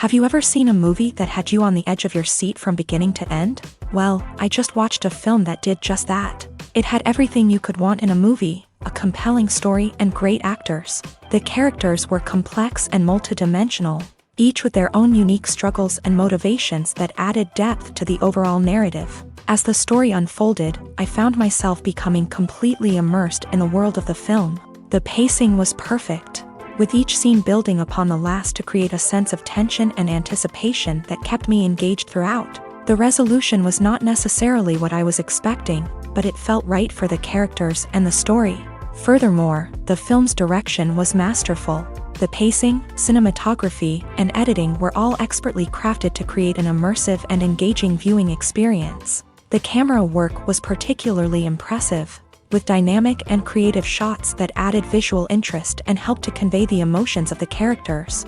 Have you ever seen a movie that had you on the edge of your seat from beginning to end? Well, I just watched a film that did just that. It had everything you could want in a movie, a compelling story and great actors. The characters were complex and multidimensional, each with their own unique struggles and motivations that added depth to the overall narrative. As the story unfolded, I found myself becoming completely immersed in the world of the film. The pacing was perfect, with each scene building upon the last to create a sense of tension and anticipation that kept me engaged throughout. The resolution was not necessarily what I was expecting, but it felt right for the characters and the story. Furthermore, the film's direction was masterful. The pacing, cinematography, and editing were all expertly crafted to create an immersive and engaging viewing experience. The camera work was particularly impressive, with dynamic and creative shots that added visual interest and helped to convey the emotions of the characters.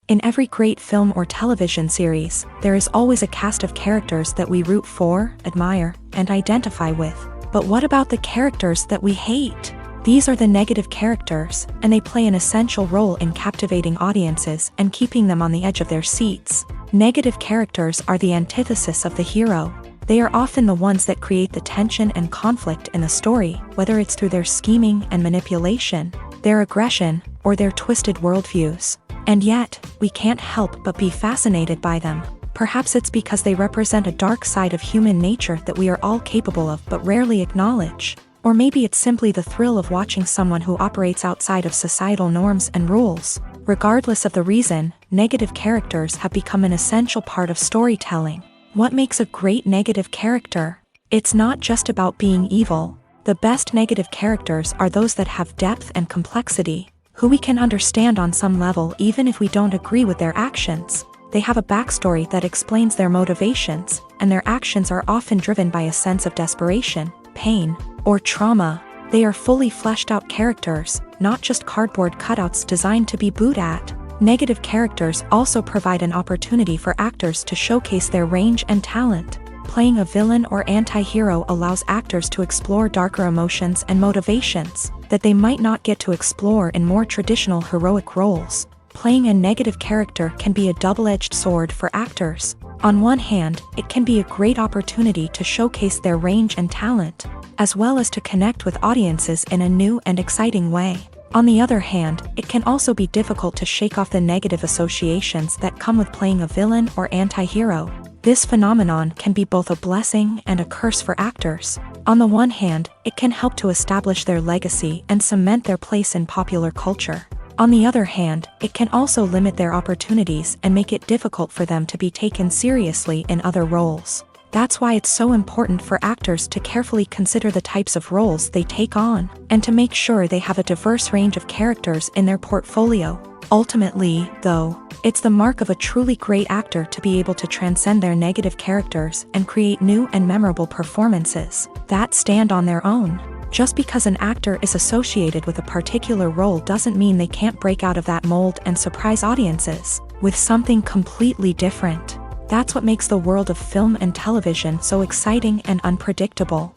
In every great film or television series, there is always a cast of characters that we root for, admire, and identify with. But what about the characters that we hate? These are the negative characters, and they play an essential role in captivating audiences and keeping them on the edge of their seats. Negative characters are the antithesis of the hero. They are often the ones that create the tension and conflict in the story, whether it's through their scheming and manipulation, their aggression, or their twisted worldviews. And yet, we can't help but be fascinated by them. Perhaps it's because they represent a dark side of human nature that we are all capable of but rarely acknowledge. Or maybe it's simply the thrill of watching someone who operates outside of societal norms and rules. Regardless of the reason, negative characters have become an essential part of storytelling. What makes a great negative character? It's not just about being evil. The best negative characters are those that have depth and complexity, who we can understand on some level even if we don't agree with their actions. They have a backstory that explains their motivations, and their actions are often driven by a sense of desperation, pain, or trauma. They are fully fleshed out characters, not just cardboard cutouts designed to be booed at. Negative characters also provide an opportunity for actors to showcase their range and talent. Playing a villain or anti-hero allows actors to explore darker emotions and motivations that they might not get to explore in more traditional heroic roles. Playing a negative character can be a double-edged sword for actors. On one hand, it can be a great opportunity to showcase their range and talent, as well as to connect with audiences in a new and exciting way. On the other hand, it can also be difficult to shake off the negative associations that come with playing a villain or anti-hero. This phenomenon can be both a blessing and a curse for actors. On the one hand, it can help to establish their legacy and cement their place in popular culture. On the other hand, it can also limit their opportunities and make it difficult for them to be taken seriously in other roles. That's why it's so important for actors to carefully consider the types of roles they take on, and to make sure they have a diverse range of characters in their portfolio. Ultimately, though, it's the mark of a truly great actor to be able to transcend their negative characters and create new and memorable performances that stand on their own. Just because an actor is associated with a particular role doesn't mean they can't break out of that mold and surprise audiences with something completely different. That's what makes the world of film and television so exciting and unpredictable.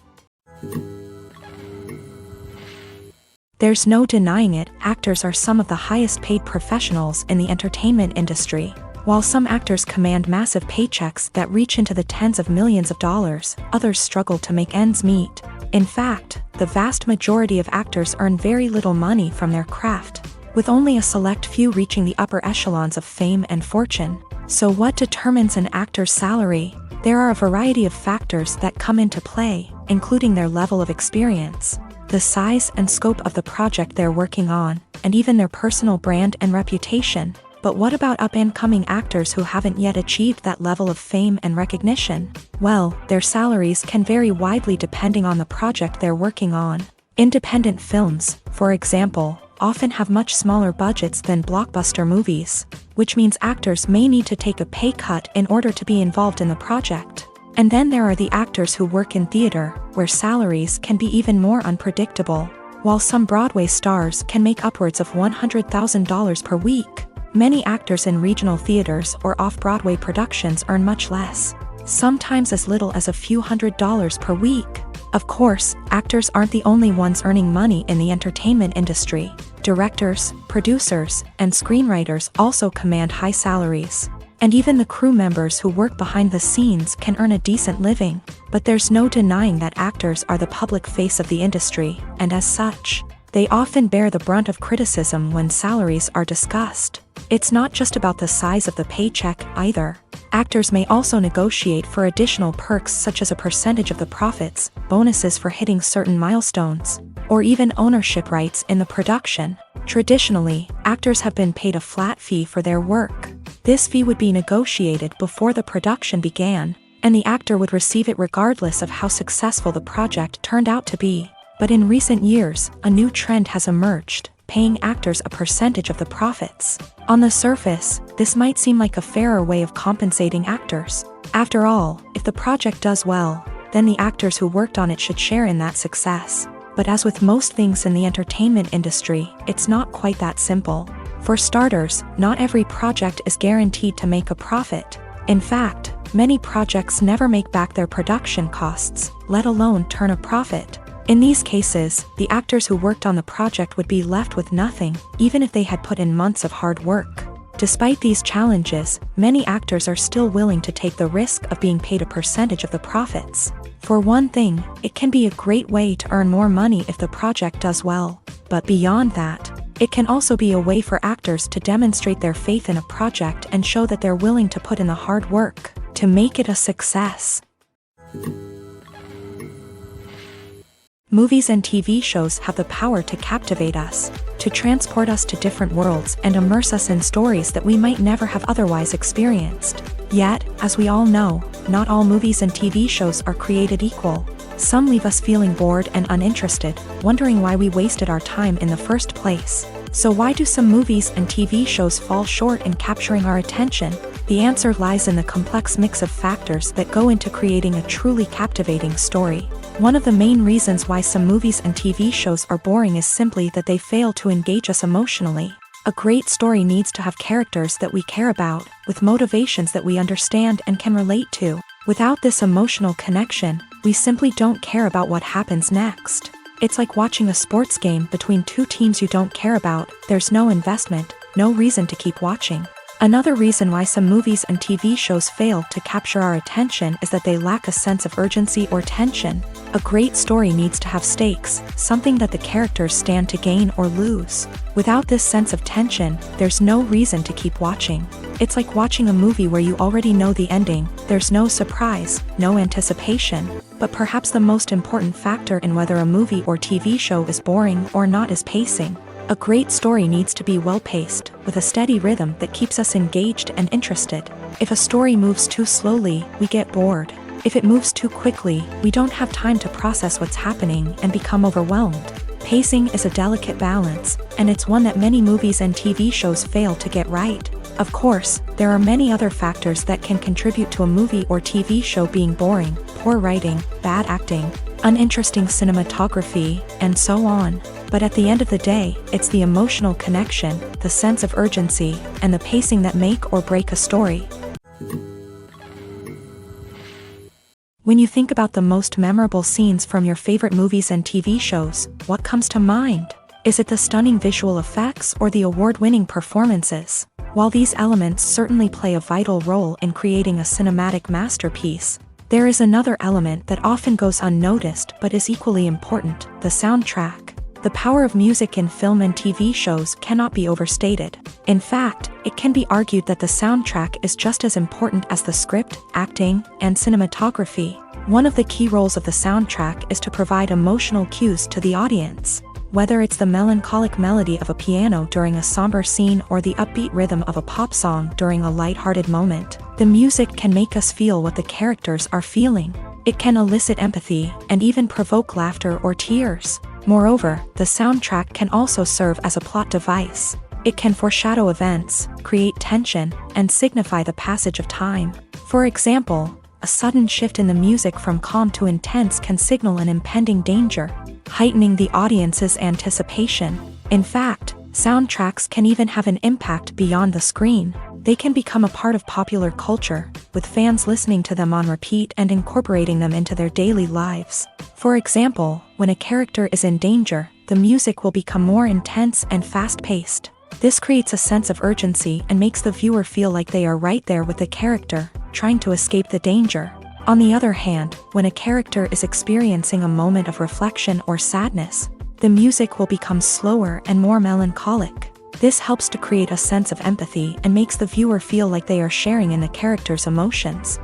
There's no denying it, actors are some of the highest paid professionals in the entertainment industry. While some actors command massive paychecks that reach into the tens of millions of dollars, others struggle to make ends meet. In fact, the vast majority of actors earn very little money from their craft. with only a select few reaching the upper echelons of fame and fortune. So what determines an actor's salary? There are a variety of factors that come into play, including their level of experience, the size and scope of the project they're working on, and even their personal brand and reputation. But what about up-and-coming actors who haven't yet achieved that level of fame and recognition? Well, their salaries can vary widely depending on the project they're working on. Independent films, for example, often have much smaller budgets than blockbuster movies, which means actors may need to take a pay cut in order to be involved in the project. And then there are the actors who work in theater, where salaries can be even more unpredictable. While some Broadway stars can make upwards of $100,000 per week, many actors in regional theaters or off-Broadway productions earn much less, sometimes as little as a few $100s per week. Of course, actors aren't the only ones earning money in the entertainment industry. Directors, producers, and screenwriters also command high salaries. And even the crew members who work behind the scenes can earn a decent living. But there's no denying that actors are the public face of the industry, and as such, they often bear the brunt of criticism when salaries are discussed. It's not just about the size of the paycheck either. Actors may also negotiate for additional perks such as a percentage of the profits, bonuses for hitting certain milestones, or even ownership rights in the production. Traditionally, actors have been paid a flat fee for their work. This fee would be negotiated before the production began, and the actor would receive it regardless of how successful the project turned out to be. But in recent years, a new trend has emerged, paying actors a percentage of the profits. On the surface, this might seem like a fairer way of compensating actors. After all, if the project does well, then the actors who worked on it should share in that success. But as with most things in the entertainment industry, it's not quite that simple. For starters, not every project is guaranteed to make a profit. In fact, many projects never make back their production costs, let alone turn a profit. In these cases, the actors who worked on the project would be left with nothing, even if they had put in months of hard work. Despite these challenges, many actors are still willing to take the risk of being paid a percentage of the profits. For one thing, it can be a great way to earn more money if the project does well. But beyond that, it can also be a way for actors to demonstrate their faith in a project and show that they're willing to put in the hard work to make it a success. Movies and TV shows have the power to captivate us, to transport us to different worlds and immerse us in stories that we might never have otherwise experienced. Yet, as we all know, not all movies and TV shows are created equal. Some leave us feeling bored and uninterested, wondering why we wasted our time in the first place. So why do some movies and TV shows fall short in capturing our attention? The answer lies in the complex mix of factors that go into creating a truly captivating story. One of the main reasons why some movies and TV shows are boring is simply that they fail to engage us emotionally. A great story needs to have characters that we care about, with motivations that we understand and can relate to. Without this emotional connection, we simply don't care about what happens next. It's like watching a sports game between two teams you don't care about. There's no investment, no reason to keep watching. Another reason why some movies and TV shows fail to capture our attention is that they lack a sense of urgency or tension. A great story needs to have stakes, something that the characters stand to gain or lose. Without this sense of tension, there's no reason to keep watching. It's like watching a movie where you already know the ending. There's no surprise, no anticipation. But perhaps the most important factor in whether a movie or TV show is boring or not is pacing. A great story needs to be well-paced, with a steady rhythm that keeps us engaged and interested. If a story moves too slowly, we get bored. If it moves too quickly, we don't have time to process what's happening and become overwhelmed. Pacing is a delicate balance, and it's one that many movies and TV shows fail to get right. Of course, there are many other factors that can contribute to a movie or TV show being boring: poor writing, bad acting, uninteresting cinematography, and so on. But at the end of the day, it's the emotional connection, the sense of urgency, and the pacing that make or break a story. When you think about the most memorable scenes from your favorite movies and TV shows, what comes to mind? Is it the stunning visual effects or the award-winning performances? While these elements certainly play a vital role in creating a cinematic masterpiece, there is another element that often goes unnoticed but is equally important: the soundtrack. The power of music in film and TV shows cannot be overstated. In fact, it can be argued that the soundtrack is just as important as the script, acting, and cinematography. One of the key roles of the soundtrack is to provide emotional cues to the audience. Whether it's the melancholic melody of a piano during a somber scene or the upbeat rhythm of a pop song during a lighthearted moment, the music can make us feel what the characters are feeling. It can elicit empathy and even provoke laughter or tears. Moreover, the soundtrack can also serve as a plot device. It can foreshadow events, create tension, and signify the passage of time. For example, a sudden shift in the music from calm to intense can signal an impending danger, heightening the audience's anticipation. In fact, soundtracks can even have an impact beyond the screen. They can become a part of popular culture, with fans listening to them on repeat and incorporating them into their daily lives. For example, when a character is in danger, the music will become more intense and fast-paced. This creates a sense of urgency and makes the viewer feel like they are right there with the character, trying to escape the danger. On the other hand, when a character is experiencing a moment of reflection or sadness, the music will become slower and more melancholic. This helps to create a sense of empathy and makes the viewer feel like they are sharing in the character's emotions.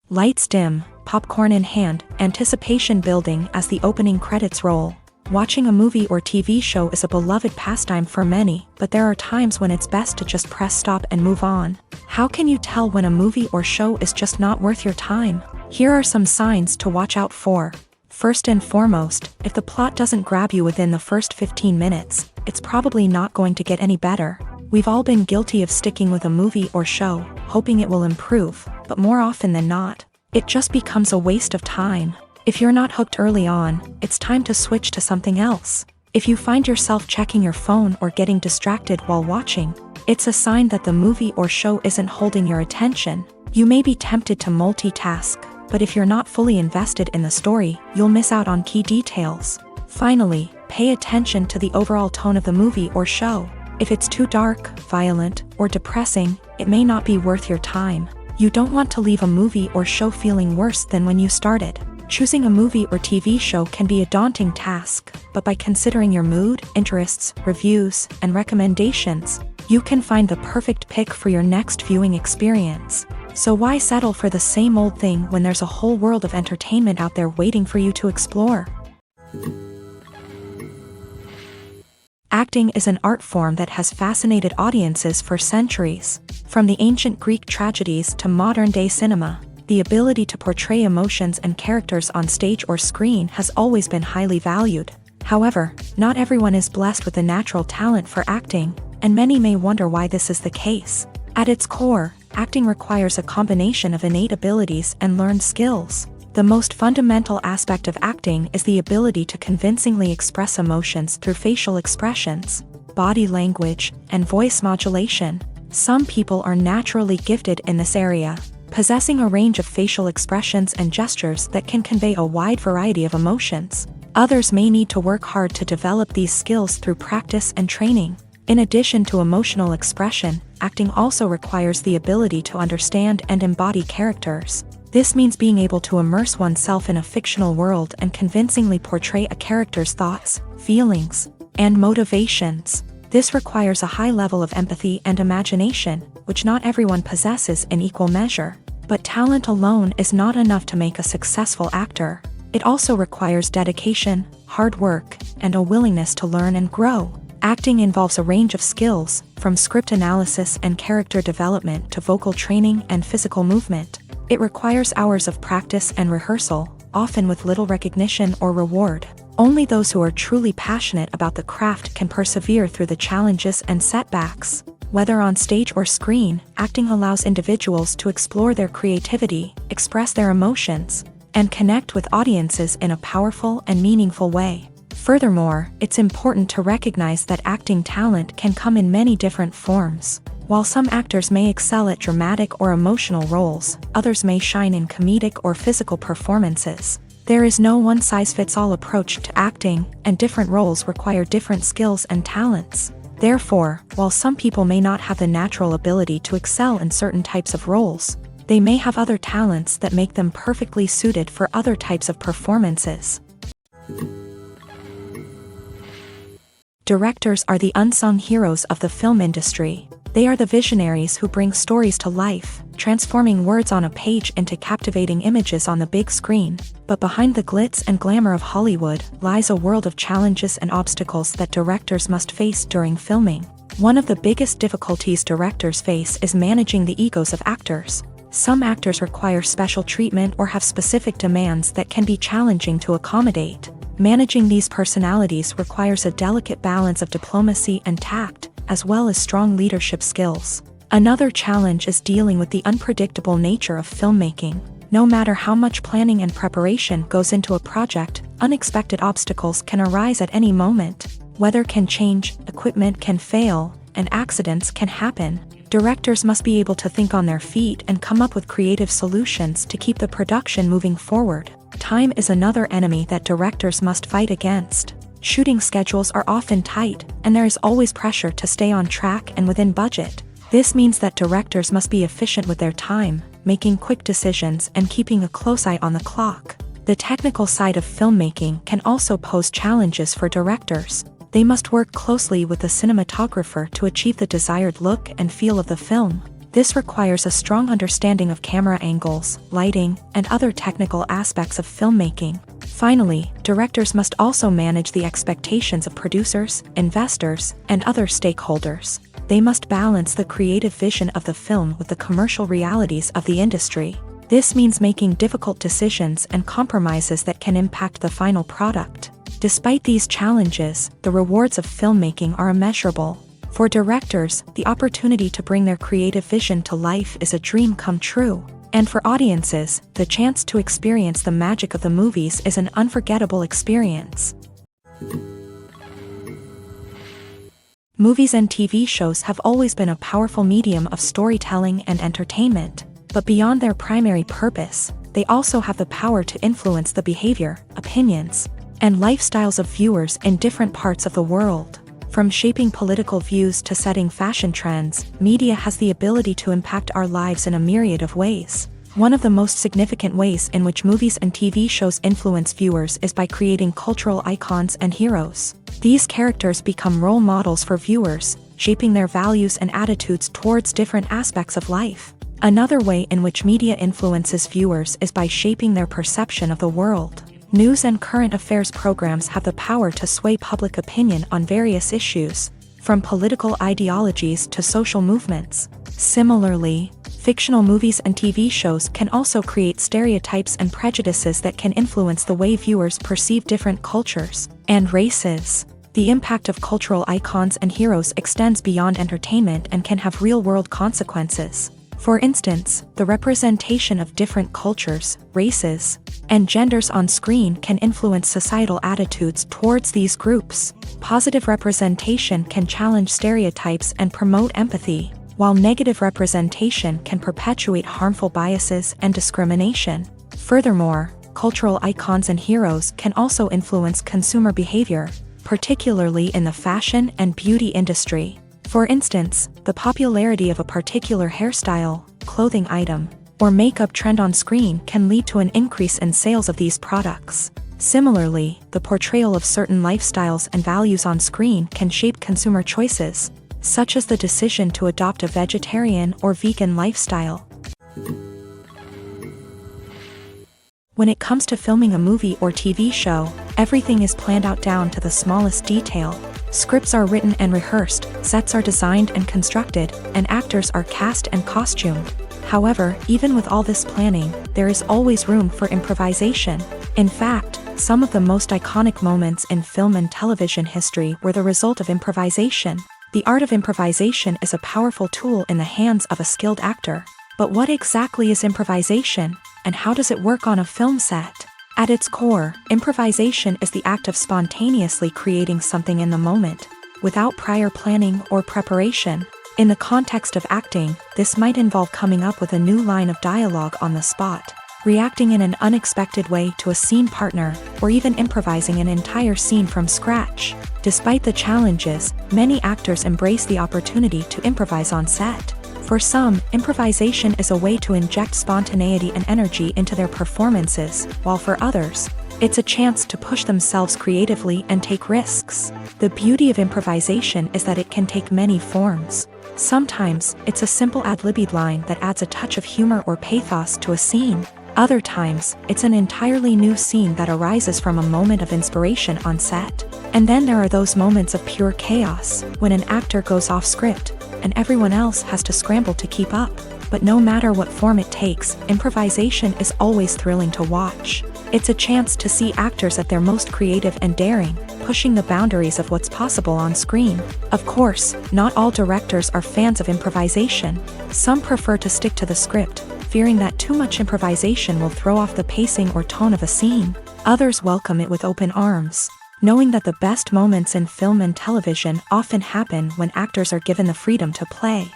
Lights dim, popcorn in hand, anticipation building as the opening credits roll. Watching a movie or TV show is a beloved pastime for many, but there are times when it's best to just press stop and move on. How can you tell when a movie or show is just not worth your time? Here are some signs to watch out for. First and foremost, if the plot doesn't grab you within the first 15 minutes, it's probably not going to get any better. We've all been guilty of sticking with a movie or show, hoping it will improve, but more often than not, it just becomes a waste of time. If you're not hooked early on, it's time to switch to something else. If you find yourself checking your phone or getting distracted while watching, it's a sign that the movie or show isn't holding your attention. You may be tempted to multitask, but if you're not fully invested in the story, you'll miss out on key details. Finally, pay attention to the overall tone of the movie or show. If it's too dark, violent, or depressing, it may not be worth your time. You don't want to leave a movie or show feeling worse than when you started. Choosing a movie or TV show can be a daunting task, but by considering your mood, interests, reviews, and recommendations, you can find the perfect pick for your next viewing experience. So why settle for the same old thing when there's a whole world of entertainment out there waiting for you to explore? Acting is an art form that has fascinated audiences for centuries. From the ancient Greek tragedies to modern-day cinema, the ability to portray emotions and characters on stage or screen has always been highly valued. However, not everyone is blessed with a natural talent for acting, and many may wonder why this is the case. At its core, acting requires a combination of innate abilities and learned skills. The most fundamental aspect of acting is the ability to convincingly express emotions through facial expressions, body language, and voice modulation. Some people are naturally gifted in this area, possessing a range of facial expressions and gestures that can convey a wide variety of emotions. Others may need to work hard to develop these skills through practice and training. In addition to emotional expression, acting also requires the ability to understand and embody characters. This means being able to immerse oneself in a fictional world and convincingly portray a character's thoughts, feelings, and motivations. This requires a high level of empathy and imagination, which not everyone possesses in equal measure. But talent alone is not enough to make a successful actor. It also requires dedication, hard work, and a willingness to learn and grow. Acting involves a range of skills, from script analysis and character development to vocal training and physical movement. It requires hours of practice and rehearsal, often with little recognition or reward. Only those who are truly passionate about the craft can persevere through the challenges and setbacks. Whether on stage or screen, acting allows individuals to explore their creativity, express their emotions, and connect with audiences in a powerful and meaningful way. Furthermore, it's important to recognize that acting talent can come in many different forms. While some actors may excel at dramatic or emotional roles, others may shine in comedic or physical performances. There is no one-size-fits-all approach to acting, and different roles require different skills and talents. Therefore, while some people may not have the natural ability to excel in certain types of roles, they may have other talents that make them perfectly suited for other types of performances. Directors are the unsung heroes of the film industry. They are the visionaries who bring stories to life, transforming words on a page into captivating images on the big screen. But behind the glitz and glamour of Hollywood lies a world of challenges and obstacles that directors must face during filming. One of the biggest difficulties directors face is managing the egos of actors. Some actors require special treatment or have specific demands that can be challenging to accommodate. Managing these personalities requires a delicate balance of diplomacy and tact, as well as strong leadership skills. Another challenge is dealing with the unpredictable nature of filmmaking. No matter how much planning and preparation goes into a project, unexpected obstacles can arise at any moment. Weather can change, equipment can fail, and accidents can happen. Directors must be able to think on their feet and come up with creative solutions to keep the production moving forward. Time is another enemy that directors must fight against. Shooting schedules are often tight, and there is always pressure to stay on track and within budget. This means that directors must be efficient with their time, making quick decisions and keeping a close eye on the clock. The technical side of filmmaking can also pose challenges for directors. They must work closely with the cinematographer to achieve the desired look and feel of the film. This requires a strong understanding of camera angles, lighting, and other technical aspects of filmmaking. Finally, directors must also manage the expectations of producers, investors, and other stakeholders. They must balance the creative vision of the film with the commercial realities of the industry. This means making difficult decisions and compromises that can impact the final product. Despite these challenges, the rewards of filmmaking are immeasurable. For directors, the opportunity to bring their creative vision to life is a dream come true. And for audiences, the chance to experience the magic of the movies is an unforgettable experience. Movies and TV shows have always been a powerful medium of storytelling and entertainment. But beyond their primary purpose, they also have the power to influence the behavior, opinions, and lifestyles of viewers in different parts of the world. From shaping political views to setting fashion trends, media has the ability to impact our lives in a myriad of ways. One of the most significant ways in which movies and TV shows influence viewers is by creating cultural icons and heroes. These characters become role models for viewers, shaping their values and attitudes towards different aspects of life. Another way in which media influences viewers is by shaping their perception of the world. News and current affairs programs have the power to sway public opinion on various issues, from political ideologies to social movements. Similarly, fictional movies and TV shows can also create stereotypes and prejudices that can influence the way viewers perceive different cultures and races. The impact of cultural icons and heroes extends beyond entertainment and can have real-world consequences. For instance, the representation of different cultures, races, and genders on screen can influence societal attitudes towards these groups. Positive representation can challenge stereotypes and promote empathy, while negative representation can perpetuate harmful biases and discrimination. Furthermore, cultural icons and heroes can also influence consumer behavior, particularly in the fashion and beauty industry. For instance, the popularity of a particular hairstyle, clothing item, or makeup trend on screen can lead to an increase in sales of these products. Similarly, the portrayal of certain lifestyles and values on screen can shape consumer choices, such as the decision to adopt a vegetarian or vegan lifestyle. When it comes to filming a movie or TV show, everything is planned out down to the smallest detail. Scripts are written and rehearsed, sets are designed and constructed, and actors are cast and costumed. However, even with all this planning, there is always room for improvisation. In fact, some of the most iconic moments in film and television history were the result of improvisation. The art of improvisation is a powerful tool in the hands of a skilled actor. But what exactly is improvisation, and how does it work on a film set? At its core, improvisation is the act of spontaneously creating something in the moment, without prior planning or preparation. In the context of acting, this might involve coming up with a new line of dialogue on the spot, reacting in an unexpected way to a scene partner, or even improvising an entire scene from scratch. Despite the challenges, many actors embrace the opportunity to improvise on set. For some, improvisation is a way to inject spontaneity and energy into their performances, while for others, It's a chance to push themselves creatively and take risks. The beauty of improvisation is that it can take many forms. Sometimes, it's a simple ad-libbed line that adds a touch of humor or pathos to a scene. Other times, it's an entirely new scene that arises from a moment of inspiration on set. And then there are those moments of pure chaos, when an actor goes off script, and everyone else has to scramble to keep up. But no matter what form it takes, improvisation is always thrilling to watch. It's a chance to see actors at their most creative and daring, pushing the boundaries of what's possible on screen. Of course, not all directors are fans of improvisation. Some prefer to stick to the script, fearing that too much improvisation will throw off the pacing or tone of a scene. Others welcome it with open arms, knowing that the best moments in film and television often happen when actors are given the freedom to play.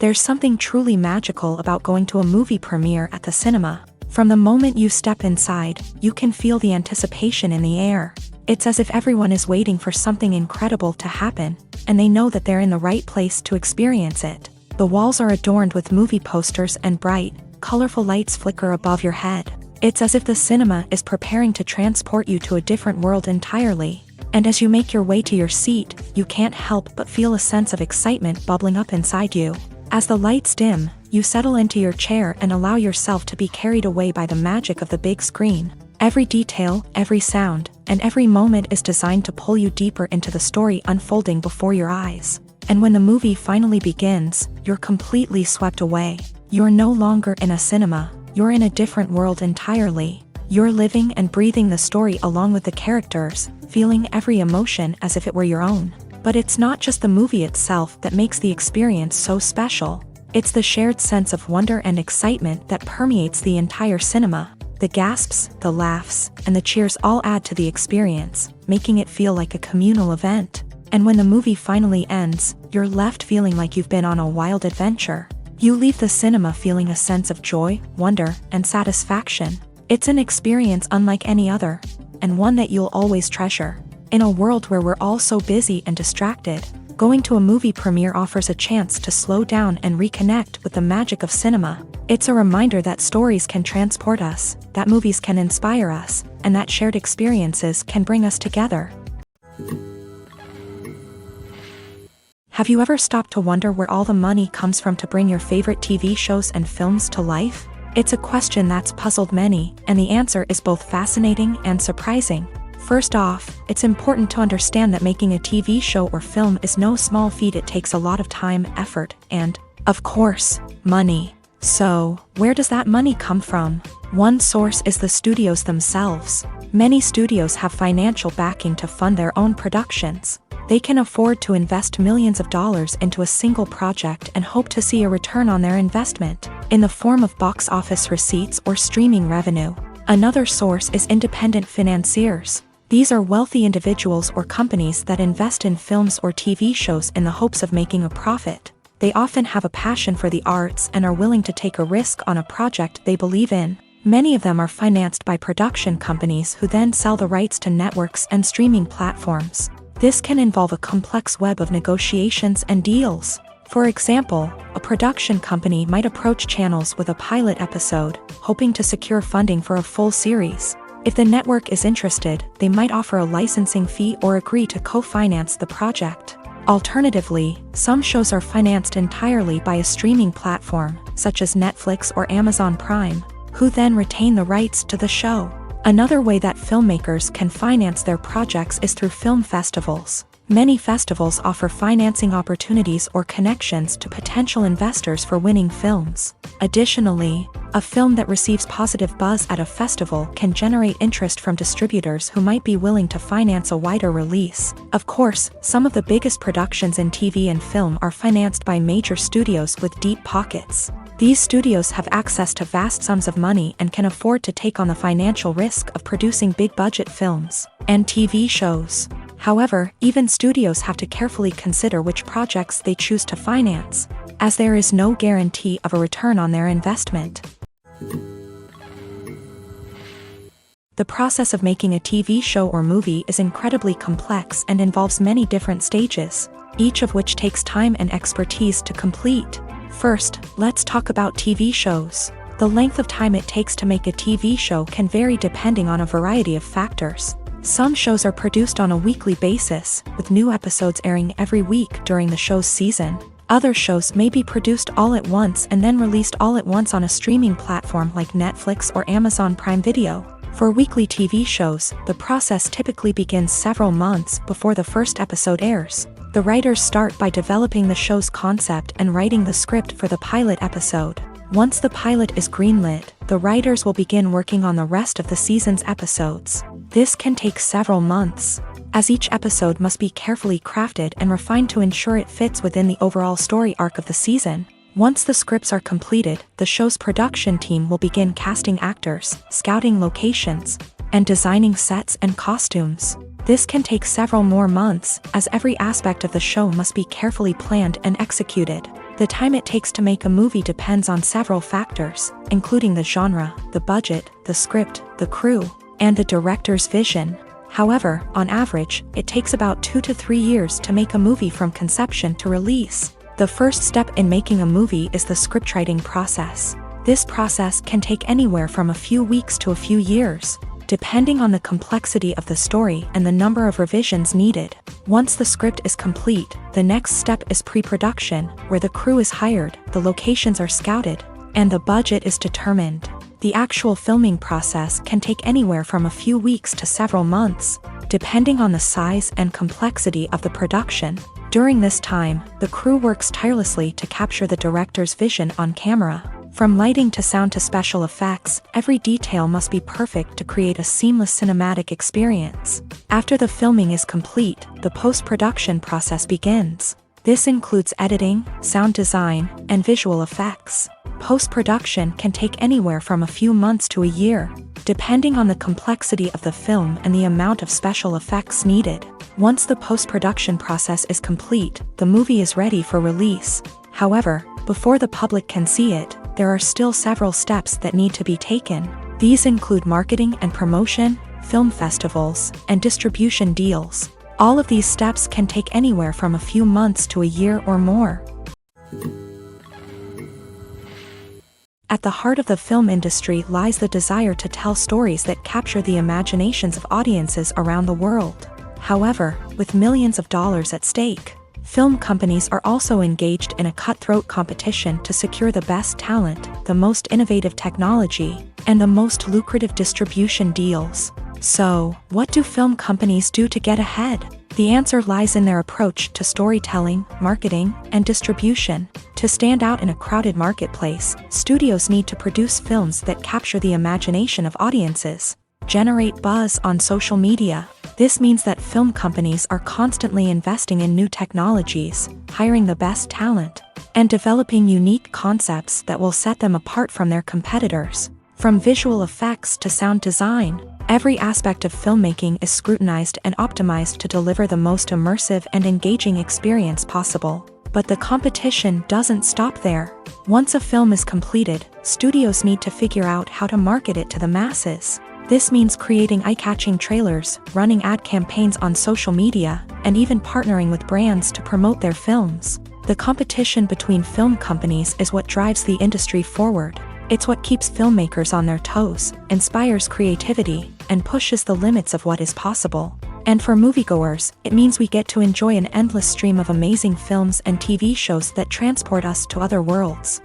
There's something truly magical about going to a movie premiere at the cinema. From the moment you step inside, you can feel the anticipation in the air. It's as if everyone is waiting for something incredible to happen, and they know that they're in the right place to experience it. The walls are adorned with movie posters and bright, colorful lights flicker above your head. It's as if the cinema is preparing to transport you to a different world entirely. And as you make your way to your seat, you can't help but feel a sense of excitement bubbling up inside you. As the lights dim, you settle into your chair and allow yourself to be carried away by the magic of the big screen. Every detail, every sound, and every moment is designed to pull you deeper into the story unfolding before your eyes. And when the movie finally begins, you're completely swept away. You're no longer in a cinema, you're in a different world entirely. You're living and breathing the story along with the characters, feeling every emotion as if it were your own. But it's not just the movie itself that makes the experience so special. It's the shared sense of wonder and excitement that permeates the entire cinema. The gasps, the laughs, and the cheers all add to the experience, making it feel like a communal event. And when the movie finally ends, you're left feeling like you've been on a wild adventure. You leave the cinema feeling a sense of joy, wonder, and satisfaction. It's an experience unlike any other, and one that you'll always treasure. In a world where we're all so busy and distracted, going to a movie premiere offers a chance to slow down and reconnect with the magic of cinema. It's a reminder that stories can transport us, that movies can inspire us, and that shared experiences can bring us together. Have you ever stopped to wonder where all the money comes from to bring your favorite TV shows and films to life? It's a question that's puzzled many, and the answer is both fascinating and surprising. First off, it's important to understand that making a TV show or film is no small feat. It takes a lot of time, effort, and, of course, money. So, where does that money come from? One source is the studios themselves. Many studios have financial backing to fund their own productions. They can afford to invest millions of dollars into a single project and hope to see a return on their investment, in the form of box office receipts or streaming revenue. Another source is independent financiers. These are wealthy individuals or companies that invest in films or TV shows in the hopes of making a profit. They often have a passion for the arts and are willing to take a risk on a project they believe in. Many of them are financed by production companies who then sell the rights to networks and streaming platforms. This can involve a complex web of negotiations and deals. For example, a production company might approach channels with a pilot episode, hoping to secure funding for a full series. If the network is interested, they might offer a licensing fee or agree to co-finance the project. Alternatively, some shows are financed entirely by a streaming platform, such as Netflix or Amazon Prime, who then retain the rights to the show. Another way that filmmakers can finance their projects is through film festivals. Many festivals offer financing opportunities or connections to potential investors for winning films. Additionally, a film that receives positive buzz at a festival can generate interest from distributors who might be willing to finance a wider release. Of course, some of the biggest productions in TV and film are financed by major studios with deep pockets. These studios have access to vast sums of money and can afford to take on the financial risk of producing big-budget films and TV shows. However, even studios have to carefully consider which projects they choose to finance, as there is no guarantee of a return on their investment. The process of making a TV show or movie is incredibly complex and involves many different stages, each of which takes time and expertise to complete. First, let's talk about TV shows. The length of time it takes to make a TV show can vary depending on a variety of factors. Some shows are produced on a weekly basis, with new episodes airing every week during the show's season. Other shows may be produced all at once and then released all at once on a streaming platform like Netflix or Amazon Prime Video. For weekly TV shows, the process typically begins several months before the first episode airs. The writers start by developing the show's concept and writing the script for the pilot episode. Once the pilot is greenlit, the writers will begin working on the rest of the season's episodes. This can take several months, as each episode must be carefully crafted and refined to ensure it fits within the overall story arc of the season. Once the scripts are completed, the show's production team will begin casting actors, scouting locations, and designing sets and costumes. This can take several more months, as every aspect of the show must be carefully planned and executed. The time it takes to make a movie depends on several factors, including the genre, the budget, the script, the crew, and the director's vision. However, on average, it takes about 2 to 3 years to make a movie from conception to release. The first step in making a movie is the scriptwriting process. This process can take anywhere from a few weeks to a few years, depending on the complexity of the story and the number of revisions needed. Once the script is complete, the next step is pre-production, where the crew is hired, the locations are scouted, and the budget is determined. The actual filming process can take anywhere from a few weeks to several months, depending on the size and complexity of the production. During this time, the crew works tirelessly to capture the director's vision on camera. From lighting to sound to special effects, every detail must be perfect to create a seamless cinematic experience. After the filming is complete, the post-production process begins. This includes editing, sound design, and visual effects. Post-production can take anywhere from a few months to a year, depending on the complexity of the film and the amount of special effects needed. Once the post-production process is complete, the movie is ready for release. However, before the public can see it, there are still several steps that need to be taken. These include marketing and promotion, film festivals, and distribution deals. All of these steps can take anywhere from a few months to a year or more. At the heart of the film industry lies the desire to tell stories that capture the imaginations of audiences around the world. However, with millions of dollars at stake, film companies are also engaged in a cutthroat competition to secure the best talent, the most innovative technology, and the most lucrative distribution deals. So, what do film companies do to get ahead? The answer lies in their approach to storytelling, marketing, and distribution. To stand out in a crowded marketplace, studios need to produce films that capture the imagination of audiences, generate buzz on social media. This means that film companies are constantly investing in new technologies, hiring the best talent, and developing unique concepts that will set them apart from their competitors. From visual effects to sound design, every aspect of filmmaking is scrutinized and optimized to deliver the most immersive and engaging experience possible. But the competition doesn't stop there. Once a film is completed, studios need to figure out how to market it to the masses. This means creating eye-catching trailers, running ad campaigns on social media, and even partnering with brands to promote their films. The competition between film companies is what drives the industry forward. It's what keeps filmmakers on their toes, inspires creativity, and pushes the limits of what is possible. And for moviegoers, it means we get to enjoy an endless stream of amazing films and TV shows that transport us to other worlds.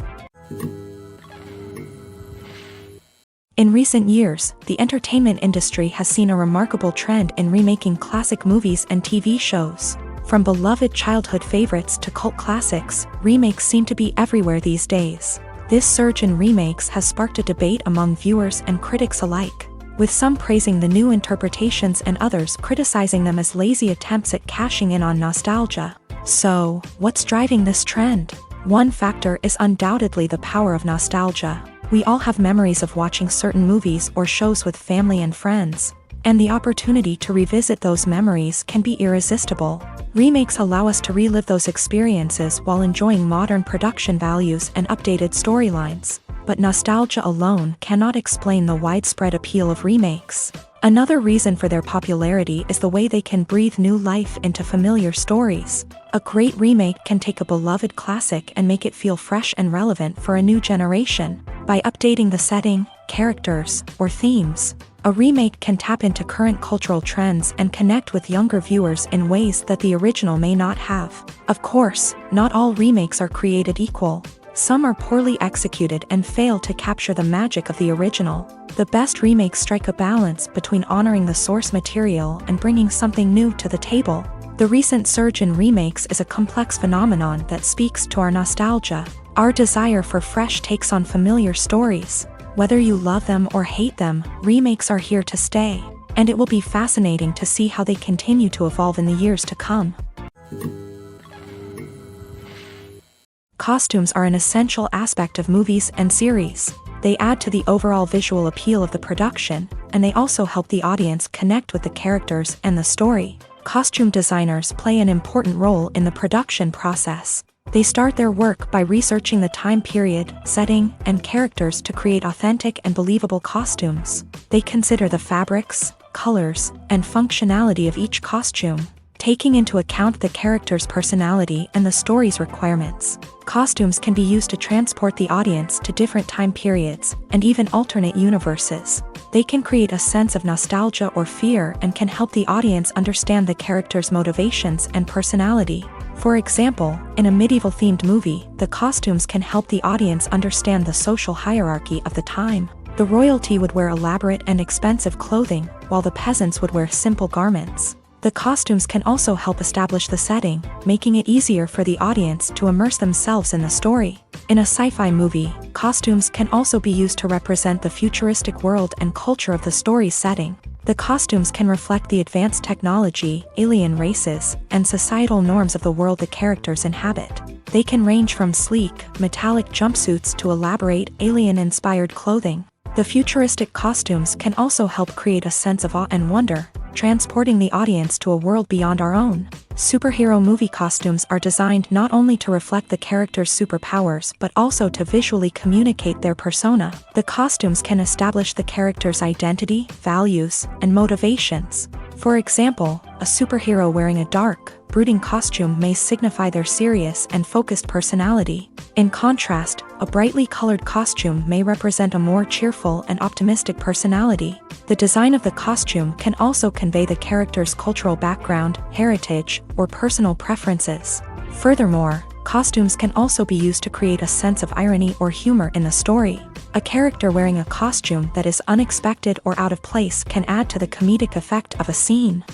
In recent years, the entertainment industry has seen a remarkable trend in remaking classic movies and TV shows. From beloved childhood favorites to cult classics, remakes seem to be everywhere these days. This surge in remakes has sparked a debate among viewers and critics alike, with some praising the new interpretations and others criticizing them as lazy attempts at cashing in on nostalgia. So, what's driving this trend? One factor is undoubtedly the power of nostalgia. We all have memories of watching certain movies or shows with family and friends, and the opportunity to revisit those memories can be irresistible. Remakes allow us to relive those experiences while enjoying modern production values and updated storylines. But nostalgia alone cannot explain the widespread appeal of remakes. Another reason for their popularity is the way they can breathe new life into familiar stories. A great remake can take a beloved classic and make it feel fresh and relevant for a new generation. By updating the setting, characters, or themes, a remake can tap into current cultural trends and connect with younger viewers in ways that the original may not have. Of course, not all remakes are created equal. Some are poorly executed and fail to capture the magic of the original. The best remakes strike a balance between honoring the source material and bringing something new to the table. The recent surge in remakes is a complex phenomenon that speaks to our nostalgia, our desire for fresh takes on familiar stories. Whether you love them or hate them, remakes are here to stay, and it will be fascinating to see how they continue to evolve in the years to come. Costumes are an essential aspect of movies and series. They add to the overall visual appeal of the production, and they also help the audience connect with the characters and the story. Costume designers play an important role in the production process. They start their work by researching the time period, setting, and characters to create authentic and believable costumes. They consider the fabrics, colors, and functionality of each costume, taking into account the character's personality and the story's requirements. Costumes can be used to transport the audience to different time periods and even alternate universes. They can create a sense of nostalgia or fear and can help the audience understand the character's motivations and personality. For example, in a medieval-themed movie, the costumes can help the audience understand the social hierarchy of the time. The royalty would wear elaborate and expensive clothing, while the peasants would wear simple garments. The costumes can also help establish the setting, making it easier for the audience to immerse themselves in the story. In a sci-fi movie, costumes can also be used to represent the futuristic world and culture of the story's setting. The costumes can reflect the advanced technology, alien races, and societal norms of the world the characters inhabit. They can range from sleek, metallic jumpsuits to elaborate, alien-inspired clothing. The futuristic costumes can also help create a sense of awe and wonder, transporting the audience to a world beyond our own. Superhero movie costumes are designed not only to reflect the character's superpowers but also to visually communicate their persona. The costumes can establish the character's identity, values, and motivations. For example, a superhero wearing a dark, brooding costume may signify their serious and focused personality. In contrast, a brightly colored costume may represent a more cheerful and optimistic personality. The design of the costume can also convey the character's cultural background, heritage, or personal preferences. Furthermore, costumes can also be used to create a sense of irony or humor in the story. A character wearing a costume that is unexpected or out of place can add to the comedic effect of a scene.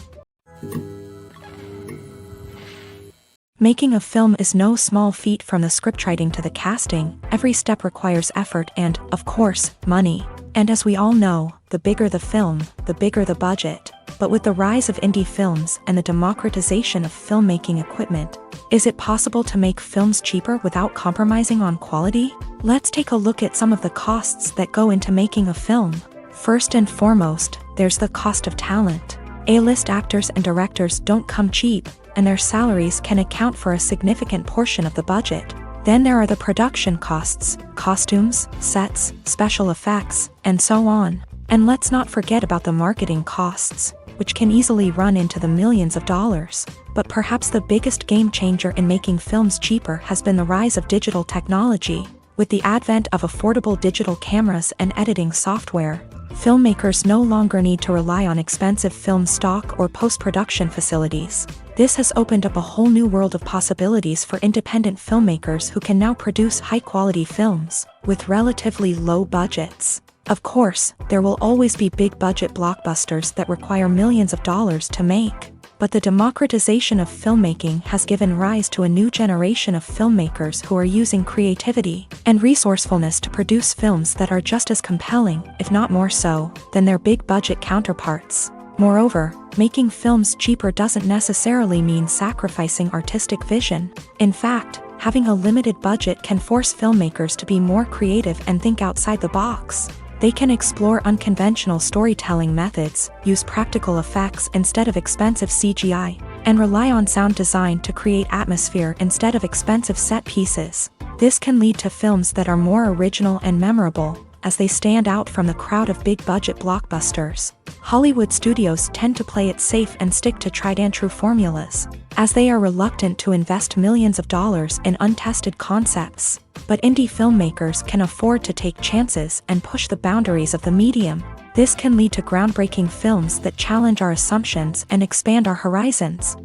Making a film is no small feat. From the scriptwriting to the casting, every step requires effort and, of course, money. And as we all know, the bigger the film, the bigger the budget. But with the rise of indie films and the democratization of filmmaking equipment, is it possible to make films cheaper without compromising on quality? Let's take a look at some of the costs that go into making a film. First and foremost, there's the cost of talent. A-list actors and directors don't come cheap, and their salaries can account for a significant portion of the budget. Then there are the production costs, costumes, sets, special effects, and so on. And let's not forget about the marketing costs, which can easily run into the millions of dollars. But perhaps the biggest game changer in making films cheaper has been the rise of digital technology. With the advent of affordable digital cameras and editing software, filmmakers no longer need to rely on expensive film stock or post-production facilities. This has opened up a whole new world of possibilities for independent filmmakers who can now produce high-quality films with relatively low budgets. Of course, there will always be big-budget blockbusters that require millions of dollars to make. But the democratization of filmmaking has given rise to a new generation of filmmakers who are using creativity and resourcefulness to produce films that are just as compelling, if not more so, than their big-budget counterparts. Moreover, making films cheaper doesn't necessarily mean sacrificing artistic vision. In fact, having a limited budget can force filmmakers to be more creative and think outside the box. They can explore unconventional storytelling methods, use practical effects instead of expensive CGI, and rely on sound design to create atmosphere instead of expensive set pieces. This can lead to films that are more original and memorable, as they stand out from the crowd of big-budget blockbusters. Hollywood studios tend to play it safe and stick to tried-and-true formulas, as they are reluctant to invest millions of dollars in untested concepts. But indie filmmakers can afford to take chances and push the boundaries of the medium. This can lead to groundbreaking films that challenge our assumptions and expand our horizons.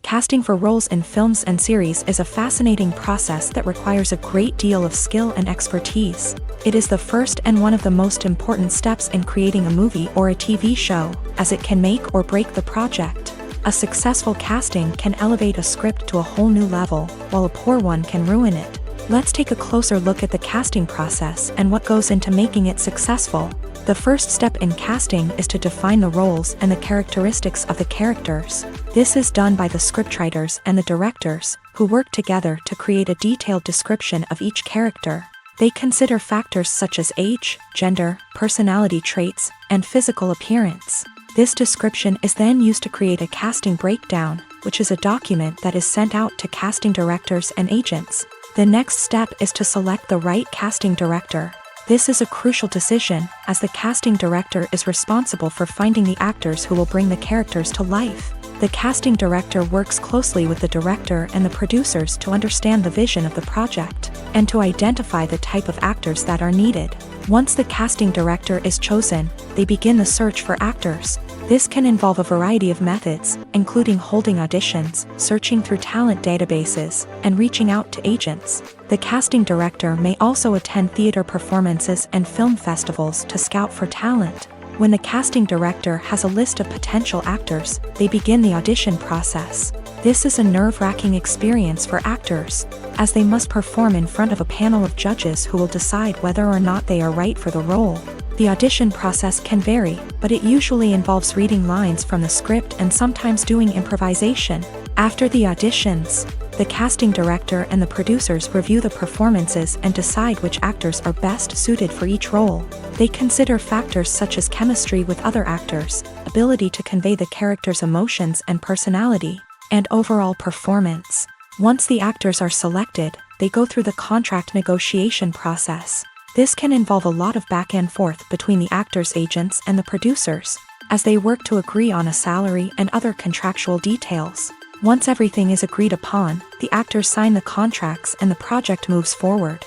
Casting for roles in films and series is a fascinating process that requires a great deal of skill and expertise. It is the first and one of the most important steps in creating a movie or a TV show, as it can make or break the project. A successful casting can elevate a script to a whole new level, while a poor one can ruin it. Let's take a closer look at the casting process and what goes into making it successful. The first step in casting is to define the roles and the characteristics of the characters. This is done by the scriptwriters and the directors, who work together to create a detailed description of each character. They consider factors such as age, gender, personality traits, and physical appearance. This description is then used to create a casting breakdown, which is a document that is sent out to casting directors and agents. The next step is to select the right casting director. This is a crucial decision, as the casting director is responsible for finding the actors who will bring the characters to life. The casting director works closely with the director and the producers to understand the vision of the project, and to identify the type of actors that are needed. Once the casting director is chosen, they begin the search for actors. This can involve a variety of methods, including holding auditions, searching through talent databases, and reaching out to agents. The casting director may also attend theater performances and film festivals to scout for talent. When the casting director has a list of potential actors, they begin the audition process. This is a nerve-wracking experience for actors, as they must perform in front of a panel of judges who will decide whether or not they are right for the role. The audition process can vary, but it usually involves reading lines from the script and sometimes doing improvisation. After the auditions, the casting director and the producers review the performances and decide which actors are best suited for each role. They consider factors such as chemistry with other actors, ability to convey the character's emotions and personality, and overall performance. Once the actors are selected, they go through the contract negotiation process. This can involve a lot of back and forth between the actors' agents and the producers, as they work to agree on a salary and other contractual details. Once everything is agreed upon, the actors sign the contracts and the project moves forward.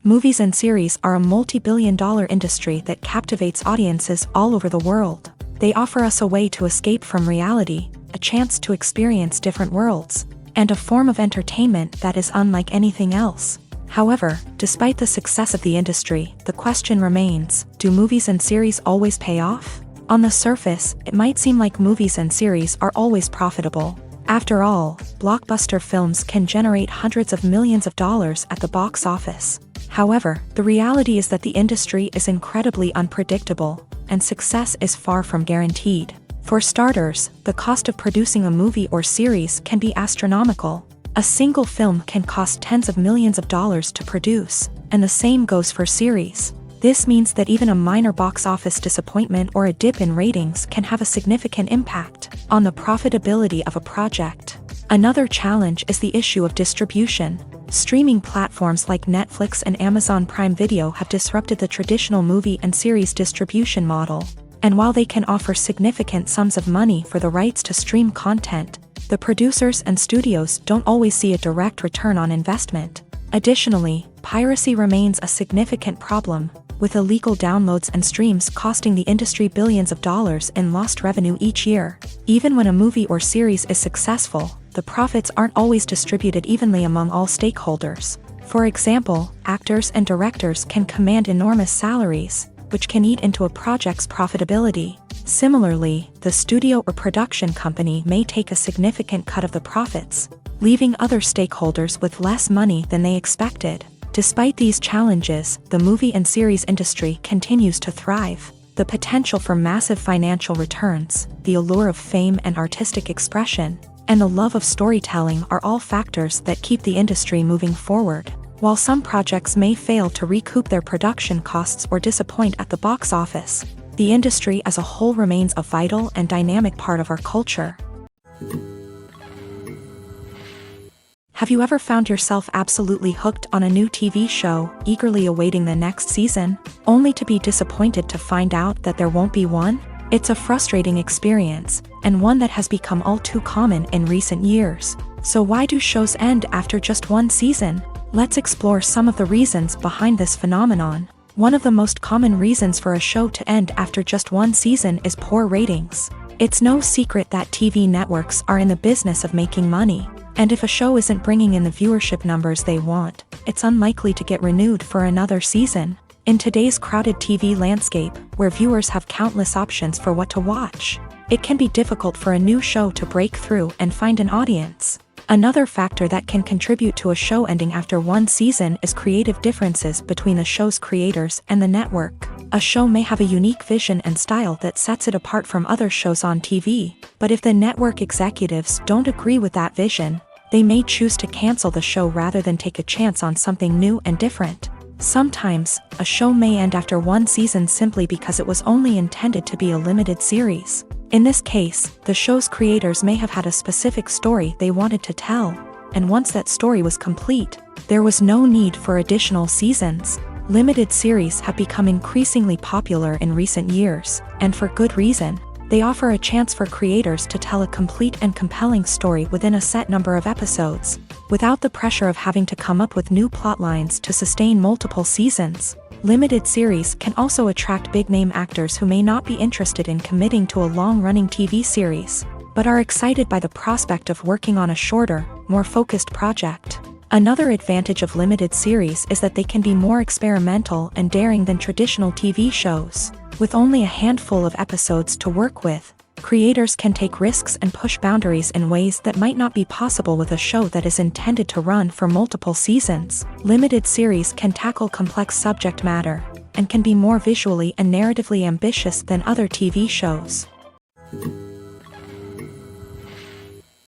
Movies and series are a multi-billion-dollar industry that captivates audiences all over the world. They offer us a way to escape from reality, a chance to experience different worlds, and a form of entertainment that is unlike anything else. However, despite the success of the industry, the question remains, do movies and series always pay off? On the surface, it might seem like movies and series are always profitable. After all, blockbuster films can generate hundreds of millions of dollars at the box office. However, the reality is that the industry is incredibly unpredictable, and success is far from guaranteed. For starters, the cost of producing a movie or series can be astronomical. A single film can cost tens of millions of dollars to produce, and the same goes for series. This means that even a minor box office disappointment or a dip in ratings can have a significant impact on the profitability of a project. Another challenge is the issue of distribution. Streaming platforms like Netflix and Amazon Prime Video have disrupted the traditional movie and series distribution model. And while they can offer significant sums of money for the rights to stream content, the producers and studios don't always see a direct return on investment. Additionally, piracy remains a significant problem, with illegal downloads and streams costing the industry billions of dollars in lost revenue each year. Even when a movie or series is successful, the profits aren't always distributed evenly among all stakeholders. For example, actors and directors can command enormous salaries, which can eat into a project's profitability. Similarly, the studio or production company may take a significant cut of the profits, leaving other stakeholders with less money than they expected. Despite these challenges, the movie and series industry continues to thrive. The potential for massive financial returns, the allure of fame and artistic expression, and the love of storytelling are all factors that keep the industry moving forward. While some projects may fail to recoup their production costs or disappoint at the box office, the industry as a whole remains a vital and dynamic part of our culture. Have you ever found yourself absolutely hooked on a new TV show, eagerly awaiting the next season, only to be disappointed to find out that there won't be one? It's a frustrating experience, and one that has become all too common in recent years. So why do shows end after just one season? Let's explore some of the reasons behind this phenomenon. One of the most common reasons for a show to end after just one season is poor ratings. It's no secret that TV networks are in the business of making money. And if a show isn't bringing in the viewership numbers they want, it's unlikely to get renewed for another season. In today's crowded TV landscape, where viewers have countless options for what to watch, it can be difficult for a new show to break through and find an audience. Another factor that can contribute to a show ending after one season is creative differences between the show's creators and the network. A show may have a unique vision and style that sets it apart from other shows on TV, but if the network executives don't agree with that vision, they may choose to cancel the show rather than take a chance on something new and different. Sometimes, a show may end after one season simply because it was only intended to be a limited series. In this case, the show's creators may have had a specific story they wanted to tell, and once that story was complete, there was no need for additional seasons. Limited series have become increasingly popular in recent years, and for good reason. They offer a chance for creators to tell a complete and compelling story within a set number of episodes, without the pressure of having to come up with new plotlines to sustain multiple seasons. Limited series can also attract big-name actors who may not be interested in committing to a long-running TV series, but are excited by the prospect of working on a shorter, more focused project. Another advantage of limited series is that they can be more experimental and daring than traditional TV shows. With only a handful of episodes to work with, creators can take risks and push boundaries in ways that might not be possible with a show that is intended to run for multiple seasons. Limited series can tackle complex subject matter, and can be more visually and narratively ambitious than other TV shows.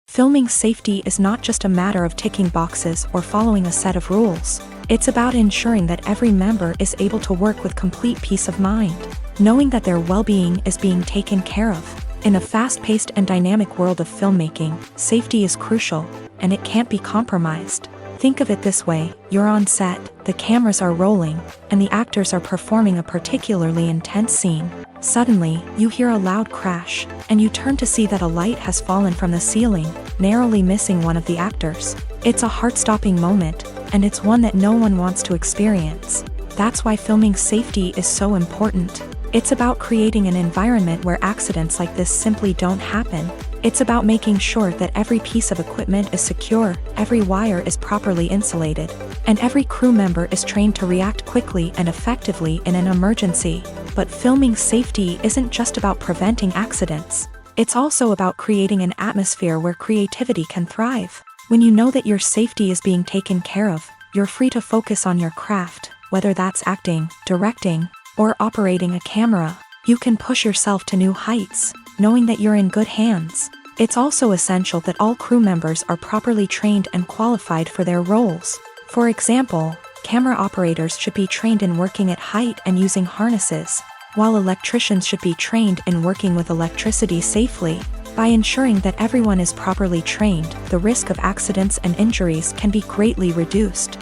Filming safety is not just a matter of ticking boxes or following a set of rules. It's about ensuring that every member is able to work with complete peace of mind, knowing that their well-being is being taken care of. In a fast-paced and dynamic world of filmmaking, safety is crucial, and it can't be compromised. Think of it this way: you're on set, the cameras are rolling, and the actors are performing a particularly intense scene. Suddenly, you hear a loud crash, and you turn to see that a light has fallen from the ceiling, narrowly missing one of the actors. It's a heart-stopping moment, and it's one that no one wants to experience. That's why filming safety is so important. It's about creating an environment where accidents like this simply don't happen. It's about making sure that every piece of equipment is secure, every wire is properly insulated, and every crew member is trained to react quickly and effectively in an emergency. But filming safety isn't just about preventing accidents. It's also about creating an atmosphere where creativity can thrive. When you know that your safety is being taken care of, you're free to focus on your craft, whether that's acting, directing, or operating a camera. You can push yourself to new heights, knowing that you're in good hands. It's also essential that all crew members are properly trained and qualified for their roles. For example, camera operators should be trained in working at height and using harnesses, while electricians should be trained in working with electricity safely. By ensuring that everyone is properly trained, the risk of accidents and injuries can be greatly reduced.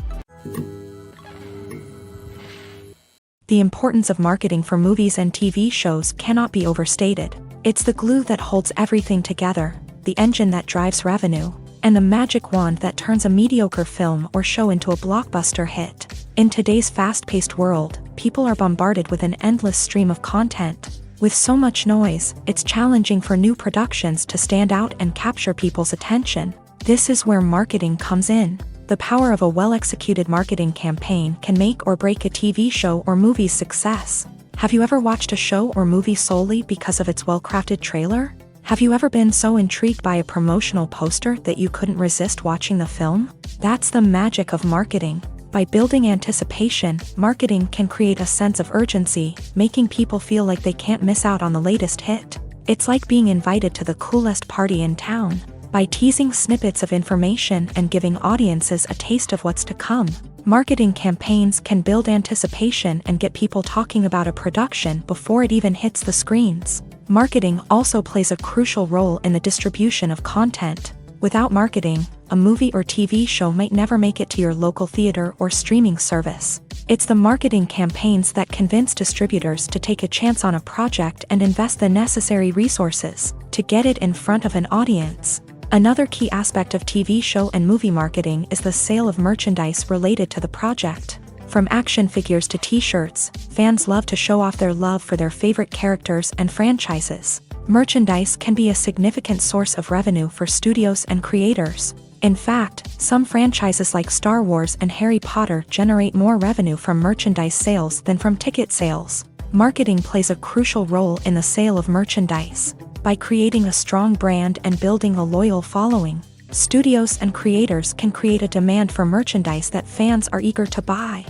The importance of marketing for movies and TV shows cannot be overstated. It's the glue that holds everything together, the engine that drives revenue, and the magic wand that turns a mediocre film or show into a blockbuster hit. In today's fast-paced world, people are bombarded with an endless stream of content. With so much noise, it's challenging for new productions to stand out and capture people's attention. This is where marketing comes in. The power of a well-executed marketing campaign can make or break a TV show or movie's success. Have you ever watched a show or movie solely because of its well-crafted trailer? Have you ever been so intrigued by a promotional poster that you couldn't resist watching the film? That's the magic of marketing. By building anticipation, marketing can create a sense of urgency, making people feel like they can't miss out on the latest hit. It's like being invited to the coolest party in town. By teasing snippets of information and giving audiences a taste of what's to come, marketing campaigns can build anticipation and get people talking about a production before it even hits the screens. Marketing also plays a crucial role in the distribution of content. Without marketing, a movie or TV show might never make it to your local theater or streaming service. It's the marketing campaigns that convince distributors to take a chance on a project and invest the necessary resources to get it in front of an audience. Another key aspect of TV show and movie marketing is the sale of merchandise related to the project. From action figures to t-shirts, fans love to show off their love for their favorite characters and franchises. Merchandise can be a significant source of revenue for studios and creators. In fact, some franchises like Star Wars and Harry Potter generate more revenue from merchandise sales than from ticket sales. Marketing plays a crucial role in the sale of merchandise. By creating a strong brand and building a loyal following, studios and creators can create a demand for merchandise that fans are eager to buy.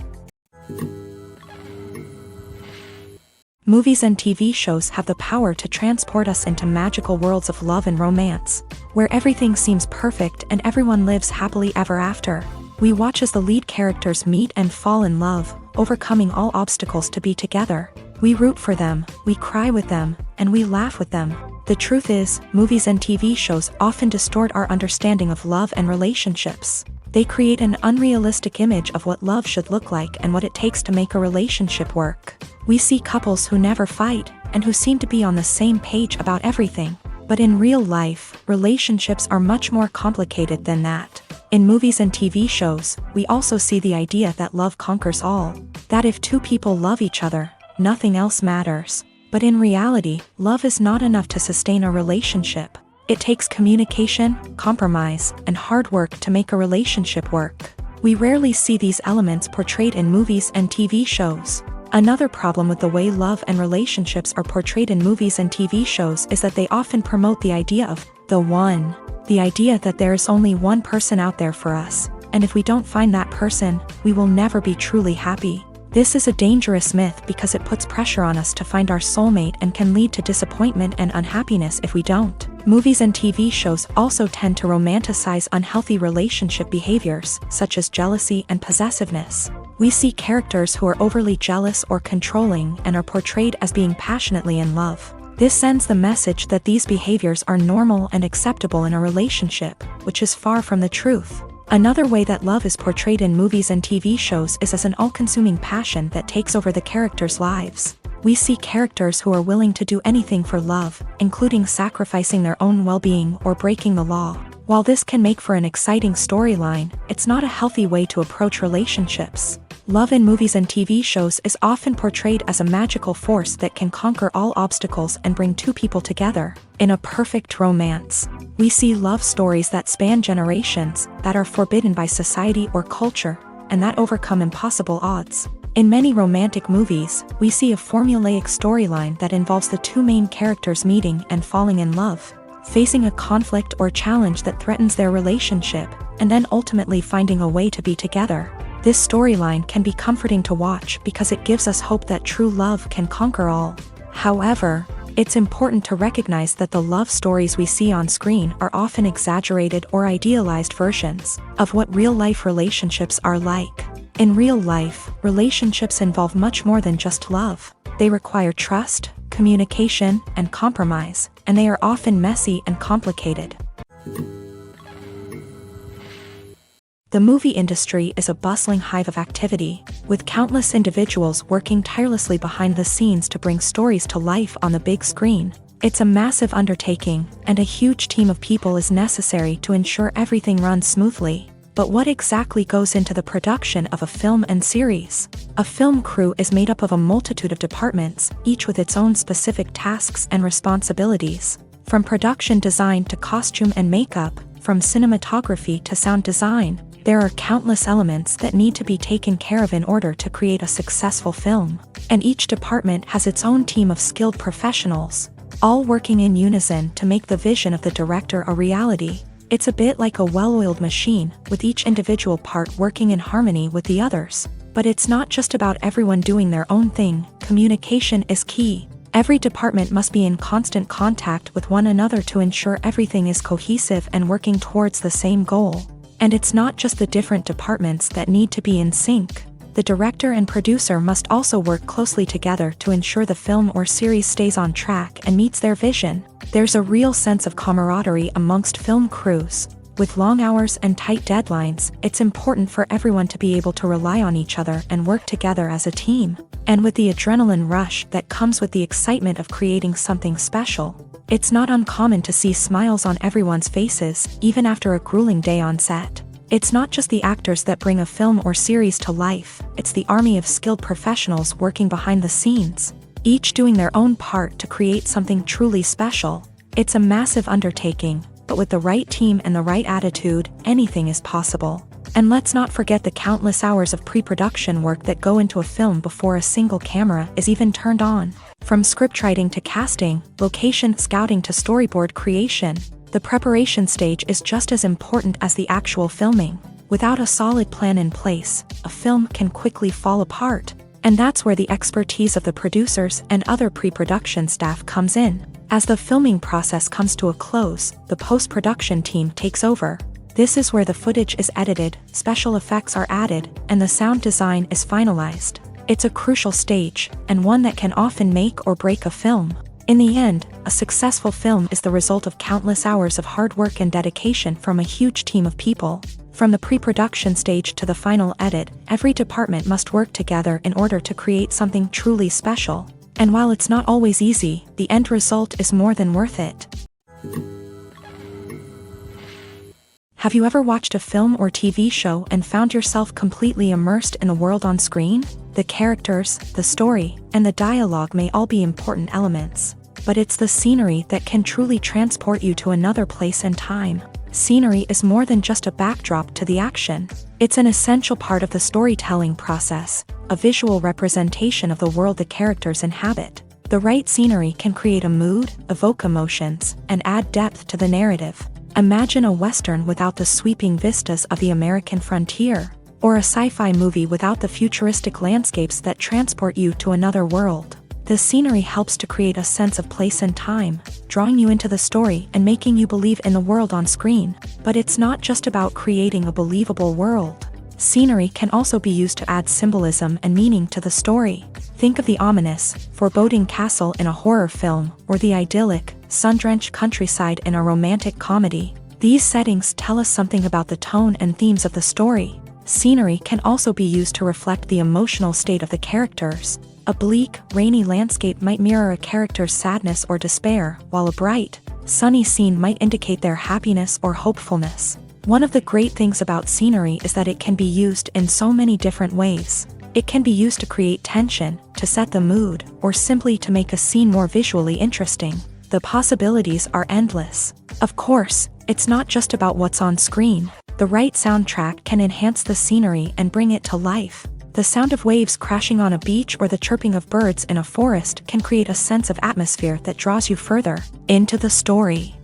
Movies and TV shows have the power to transport us into magical worlds of love and romance, where everything seems perfect and everyone lives happily ever after. We watch as the lead characters meet and fall in love, overcoming all obstacles to be together. We root for them, we cry with them, and we laugh with them. The truth is, movies and TV shows often distort our understanding of love and relationships. They create an unrealistic image of what love should look like and what it takes to make a relationship work. We see couples who never fight, and who seem to be on the same page about everything. But in real life, relationships are much more complicated than that. In movies and TV shows, we also see the idea that love conquers all. That if two people love each other, nothing else matters. But in reality, love is not enough to sustain a relationship. It takes communication, compromise, and hard work to make a relationship work. We rarely see these elements portrayed in movies and TV shows. Another problem with the way love and relationships are portrayed in movies and TV shows is that they often promote the idea of the one. The idea that there is only one person out there for us, and if we don't find that person, we will never be truly happy. This is a dangerous myth because it puts pressure on us to find our soulmate and can lead to disappointment and unhappiness if we don't. Movies and TV shows also tend to romanticize unhealthy relationship behaviors, such as jealousy and possessiveness. We see characters who are overly jealous or controlling and are portrayed as being passionately in love. This sends the message that these behaviors are normal and acceptable in a relationship, which is far from the truth. Another way that love is portrayed in movies and TV shows is as an all-consuming passion that takes over the characters' lives. We see characters who are willing to do anything for love, including sacrificing their own well-being or breaking the law. While this can make for an exciting storyline, it's not a healthy way to approach relationships. Love in movies and TV shows is often portrayed as a magical force that can conquer all obstacles and bring two people together in a perfect romance. We see love stories that span generations, that are forbidden by society or culture, and that overcome impossible odds. In many romantic movies, we see a formulaic storyline that involves the two main characters meeting and falling in love, facing a conflict or challenge that threatens their relationship, and then ultimately finding a way to be together. This storyline can be comforting to watch because it gives us hope that true love can conquer all. However, it's important to recognize that the love stories we see on screen are often exaggerated or idealized versions of what real-life relationships are like. In real life, relationships involve much more than just love. They require trust, communication, and compromise, and they are often messy and complicated. The movie industry is a bustling hive of activity, with countless individuals working tirelessly behind the scenes to bring stories to life on the big screen. It's a massive undertaking, and a huge team of people is necessary to ensure everything runs smoothly. But what exactly goes into the production of a film and series? A film crew is made up of a multitude of departments, each with its own specific tasks and responsibilities. From production design to costume and makeup, from cinematography to sound design, there are countless elements that need to be taken care of in order to create a successful film. And each department has its own team of skilled professionals, all working in unison to make the vision of the director a reality. It's a bit like a well-oiled machine, with each individual part working in harmony with the others. But it's not just about everyone doing their own thing. Communication is key. Every department must be in constant contact with one another to ensure everything is cohesive and working towards the same goal. And it's not just the different departments that need to be in sync. The director and producer must also work closely together to ensure the film or series stays on track and meets their vision. There's a real sense of camaraderie amongst film crews. With long hours and tight deadlines, it's important for everyone to be able to rely on each other and work together as a team. And with the adrenaline rush that comes with the excitement of creating something special, it's not uncommon to see smiles on everyone's faces, even after a grueling day on set. It's not just the actors that bring a film or series to life, it's the army of skilled professionals working behind the scenes, each doing their own part to create something truly special. It's a massive undertaking, but with the right team and the right attitude, anything is possible. And let's not forget the countless hours of pre-production work that go into a film before a single camera is even turned on. From scriptwriting to casting, location scouting to storyboard creation, the preparation stage is just as important as the actual filming. Without a solid plan in place, a film can quickly fall apart. And that's where the expertise of the producers and other pre-production staff comes in. As the filming process comes to a close, the post-production team takes over. This is where the footage is edited, special effects are added, and the sound design is finalized. It's a crucial stage, and one that can often make or break a film. In the end, a successful film is the result of countless hours of hard work and dedication from a huge team of people. From the pre-production stage to the final edit, every department must work together in order to create something truly special. And while it's not always easy, the end result is more than worth it. Have you ever watched a film or TV show and found yourself completely immersed in the world on screen? The characters, the story, and the dialogue may all be important elements, but it's the scenery that can truly transport you to another place and time. Scenery is more than just a backdrop to the action. It's an essential part of the storytelling process, a visual representation of the world the characters inhabit. The right scenery can create a mood, evoke emotions, and add depth to the narrative. Imagine a Western without the sweeping vistas of the American frontier, or a sci-fi movie without the futuristic landscapes that transport you to another world. The scenery helps to create a sense of place and time, drawing you into the story and making you believe in the world on screen. But it's not just about creating a believable world. Scenery can also be used to add symbolism and meaning to the story. Think of the ominous, foreboding castle in a horror film, or the idyllic, sun-drenched countryside in a romantic comedy. These settings tell us something about the tone and themes of the story. Scenery can also be used to reflect the emotional state of the characters. A bleak, rainy landscape might mirror a character's sadness or despair, while a bright, sunny scene might indicate their happiness or hopefulness. One of the great things about scenery is that it can be used in so many different ways. It can be used to create tension, to set the mood, or simply to make a scene more visually interesting. The possibilities are endless. Of course, it's not just about what's on screen. The right soundtrack can enhance the scenery and bring it to life. The sound of waves crashing on a beach or the chirping of birds in a forest can create a sense of atmosphere that draws you further into the story.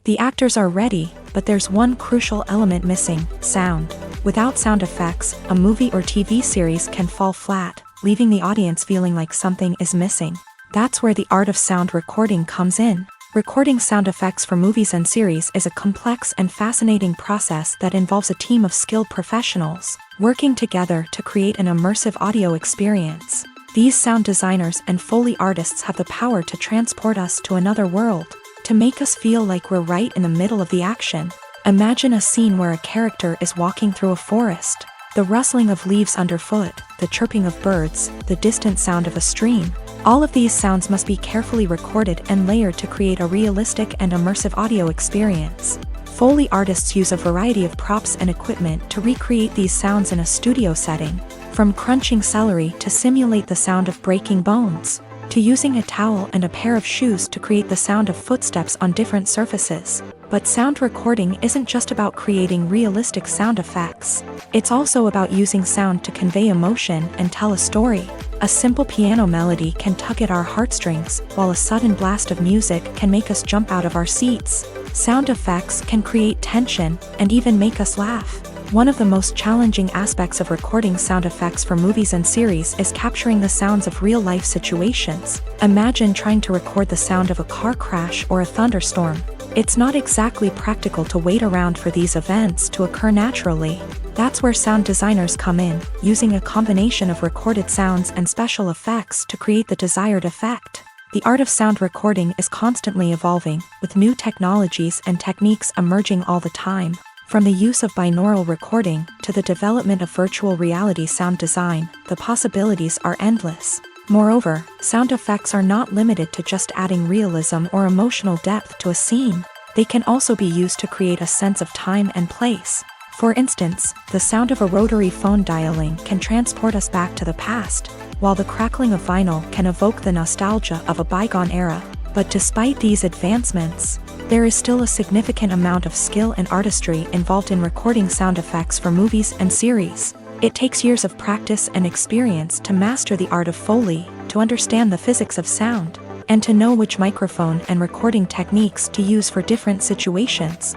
The actors are ready, but there's one crucial element missing: sound. Without sound effects, a movie or TV series can fall flat, leaving the audience feeling like something is missing. That's where the art of sound recording comes in. Recording sound effects for movies and series is a complex and fascinating process that involves a team of skilled professionals working together to create an immersive audio experience. These sound designers and Foley artists have the power to transport us to another world, to make us feel like we're right in the middle of the action. Imagine a scene where a character is walking through a forest. The rustling of leaves underfoot, the chirping of birds, the distant sound of a stream. All of these sounds must be carefully recorded and layered to create a realistic and immersive audio experience. Foley artists use a variety of props and equipment to recreate these sounds in a studio setting, from crunching celery to simulate the sound of breaking bones, to using a towel and a pair of shoes to create the sound of footsteps on different surfaces. But sound recording isn't just about creating realistic sound effects. It's also about using sound to convey emotion and tell a story. A simple piano melody can tug at our heartstrings, while a sudden blast of music can make us jump out of our seats. Sound effects can create tension and even make us laugh. One of the most challenging aspects of recording sound effects for movies and series is capturing the sounds of real-life situations. Imagine trying to record the sound of a car crash or a thunderstorm. It's not exactly practical to wait around for these events to occur naturally. That's where sound designers come in, using a combination of recorded sounds and special effects to create the desired effect. The art of sound recording is constantly evolving, with new technologies and techniques emerging all the time. From the use of binaural recording to the development of virtual reality sound design, the possibilities are endless. Moreover, sound effects are not limited to just adding realism or emotional depth to a scene. They can also be used to create a sense of time and place. For instance, the sound of a rotary phone dialing can transport us back to the past, while the crackling of vinyl can evoke the nostalgia of a bygone era. But despite these advancements, there is still a significant amount of skill and artistry involved in recording sound effects for movies and series. It takes years of practice and experience to master the art of Foley, to understand the physics of sound, and to know which microphone and recording techniques to use for different situations.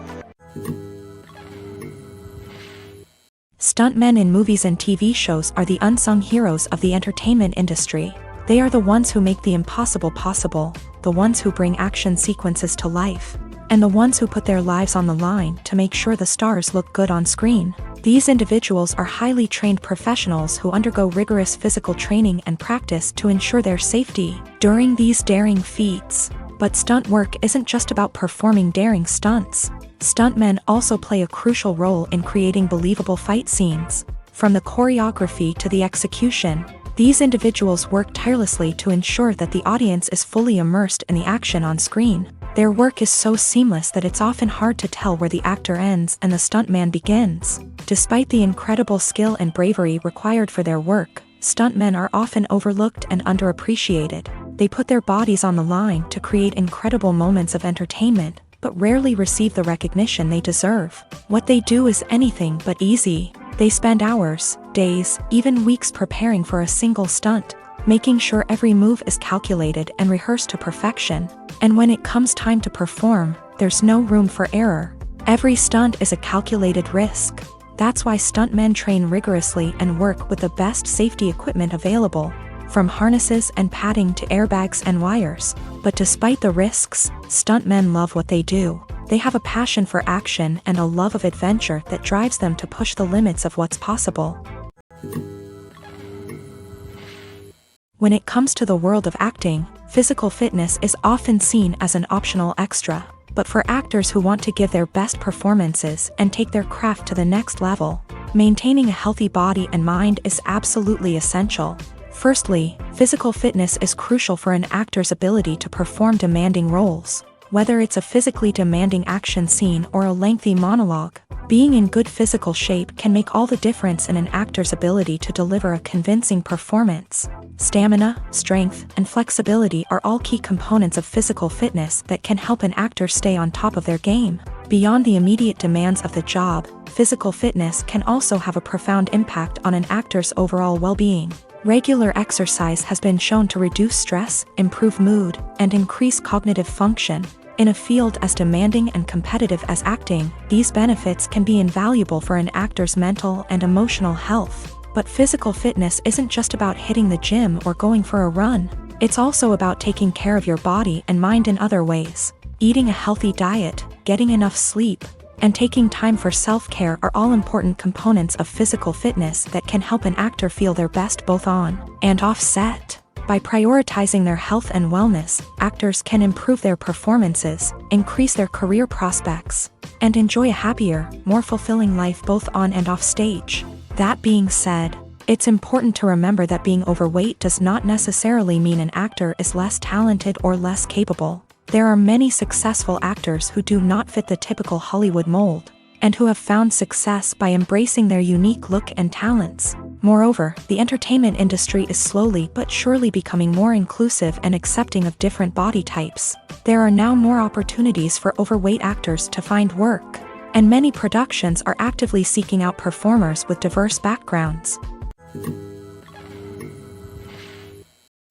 Stuntmen in movies and TV shows are the unsung heroes of the entertainment industry. They are the ones who make the impossible possible, the ones who bring action sequences to life, and the ones who put their lives on the line to make sure the stars look good on screen. These individuals are highly trained professionals who undergo rigorous physical training and practice to ensure their safety during these daring feats. But stunt work isn't just about performing daring stunts. Stuntmen also play a crucial role in creating believable fight scenes. From the choreography to the execution, these individuals work tirelessly to ensure that the audience is fully immersed in the action on screen. Their work is so seamless that it's often hard to tell where the actor ends and the stuntman begins. Despite the incredible skill and bravery required for their work, stuntmen are often overlooked and underappreciated. They put their bodies on the line to create incredible moments of entertainment, but rarely receive the recognition they deserve. What they do is anything but easy. They spend hours, days, even weeks preparing for a single stunt, making sure every move is calculated and rehearsed to perfection. And when it comes time to perform, there's no room for error. Every stunt is a calculated risk. That's why stuntmen train rigorously and work with the best safety equipment available, from harnesses and padding to airbags and wires. But despite the risks, stuntmen love what they do. They have a passion for action and a love of adventure that drives them to push the limits of what's possible. When it comes to the world of acting, physical fitness is often seen as an optional extra. But for actors who want to give their best performances and take their craft to the next level, maintaining a healthy body and mind is absolutely essential. Firstly, physical fitness is crucial for an actor's ability to perform demanding roles. Whether it's a physically demanding action scene or a lengthy monologue, being in good physical shape can make all the difference in an actor's ability to deliver a convincing performance. Stamina, strength, and flexibility are all key components of physical fitness that can help an actor stay on top of their game. Beyond the immediate demands of the job, physical fitness can also have a profound impact on an actor's overall well-being. Regular exercise has been shown to reduce stress, improve mood, and increase cognitive function. In a field as demanding and competitive as acting, these benefits can be invaluable for an actor's mental and emotional health. But physical fitness isn't just about hitting the gym or going for a run. It's also about taking care of your body and mind in other ways. Eating a healthy diet, getting enough sleep, and taking time for self-care are all important components of physical fitness that can help an actor feel their best both on and off set. By prioritizing their health and wellness, actors can improve their performances, increase their career prospects, and enjoy a happier, more fulfilling life both on and off stage. That being said, it's important to remember that being overweight does not necessarily mean an actor is less talented or less capable. There are many successful actors who do not fit the typical Hollywood mold, and who have found success by embracing their unique look and talents. Moreover, the entertainment industry is slowly but surely becoming more inclusive and accepting of different body types. There are now more opportunities for overweight actors to find work, and many productions are actively seeking out performers with diverse backgrounds.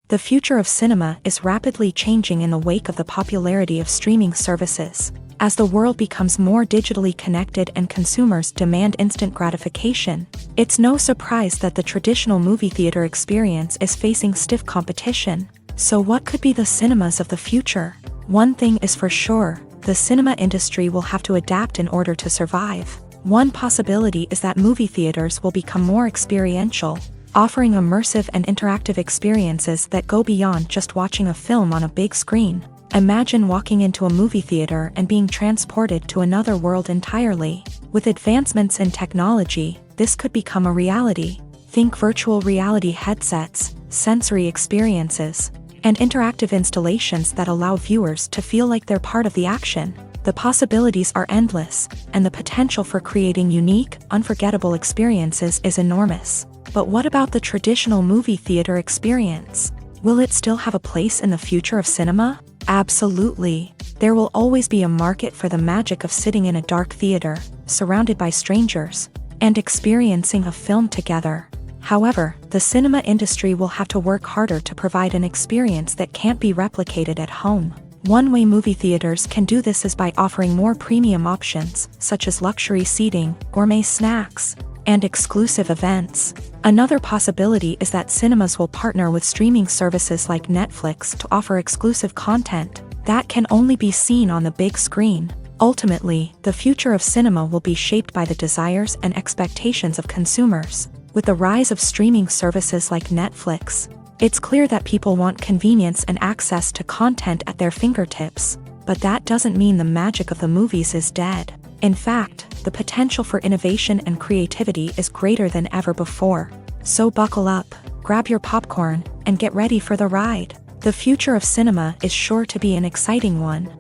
The future of cinema is rapidly changing in the wake of the popularity of streaming services. As the world becomes more digitally connected and consumers demand instant gratification, it's no surprise that the traditional movie theater experience is facing stiff competition. So what could be the cinemas of the future? One thing is for sure, the cinema industry will have to adapt in order to survive. One possibility is that movie theaters will become more experiential, offering immersive and interactive experiences that go beyond just watching a film on a big screen. Imagine walking into a movie theater and being transported to another world entirely. With advancements in technology, this could become a reality. Think virtual reality headsets, sensory experiences, and interactive installations that allow viewers to feel like they're part of the action. The possibilities are endless, and the potential for creating unique, unforgettable experiences is enormous. But what about the traditional movie theater experience? Will it still have a place in the future of cinema? Absolutely. There will always be a market for the magic of sitting in a dark theater, surrounded by strangers, and experiencing a film together. However, the cinema industry will have to work harder to provide an experience that can't be replicated at home. One way movie theaters can do this is by offering more premium options, such as luxury seating, gourmet snacks, and exclusive events. Another possibility is that cinemas will partner with streaming services like Netflix to offer exclusive content that can only be seen on the big screen. Ultimately, the future of cinema will be shaped by the desires and expectations of consumers. With the rise of streaming services like Netflix, it's clear that people want convenience and access to content at their fingertips. But that doesn't mean the magic of the movies is dead. In fact, the potential for innovation and creativity is greater than ever before. So buckle up, grab your popcorn, and get ready for the ride. The future of cinema is sure to be an exciting one.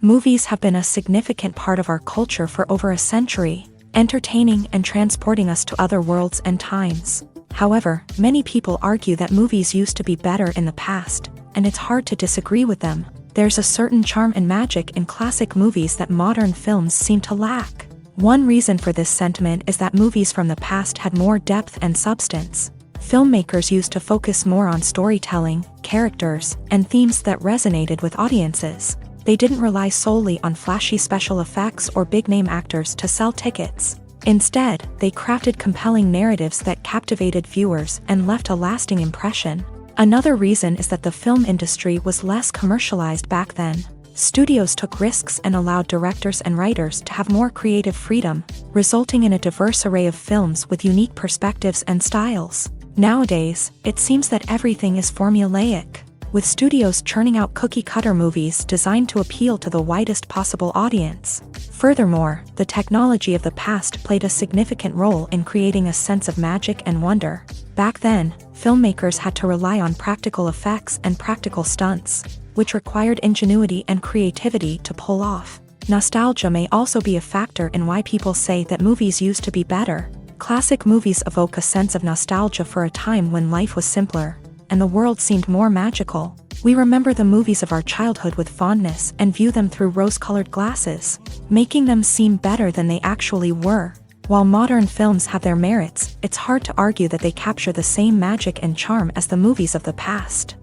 Movies have been a significant part of our culture for over a century, entertaining and transporting us to other worlds and times. However, many people argue that movies used to be better in the past, and it's hard to disagree with them. There's a certain charm and magic in classic movies that modern films seem to lack. One reason for this sentiment is that movies from the past had more depth and substance. Filmmakers used to focus more on storytelling, characters, and themes that resonated with audiences. They didn't rely solely on flashy special effects or big-name actors to sell tickets. Instead, they crafted compelling narratives that captivated viewers and left a lasting impression. Another reason is that the film industry was less commercialized back then. Studios took risks and allowed directors and writers to have more creative freedom, resulting in a diverse array of films with unique perspectives and styles. Nowadays, it seems that everything is formulaic, with studios churning out cookie-cutter movies designed to appeal to the widest possible audience. Furthermore, the technology of the past played a significant role in creating a sense of magic and wonder. Back then, filmmakers had to rely on practical effects and practical stunts, which required ingenuity and creativity to pull off. Nostalgia may also be a factor in why people say that movies used to be better. Classic movies evoke a sense of nostalgia for a time when life was simpler, and the world seemed more magical. We remember the movies of our childhood with fondness and view them through rose-colored glasses, making them seem better than they actually were. While modern films have their merits, it's hard to argue that they capture the same magic and charm as the movies of the past.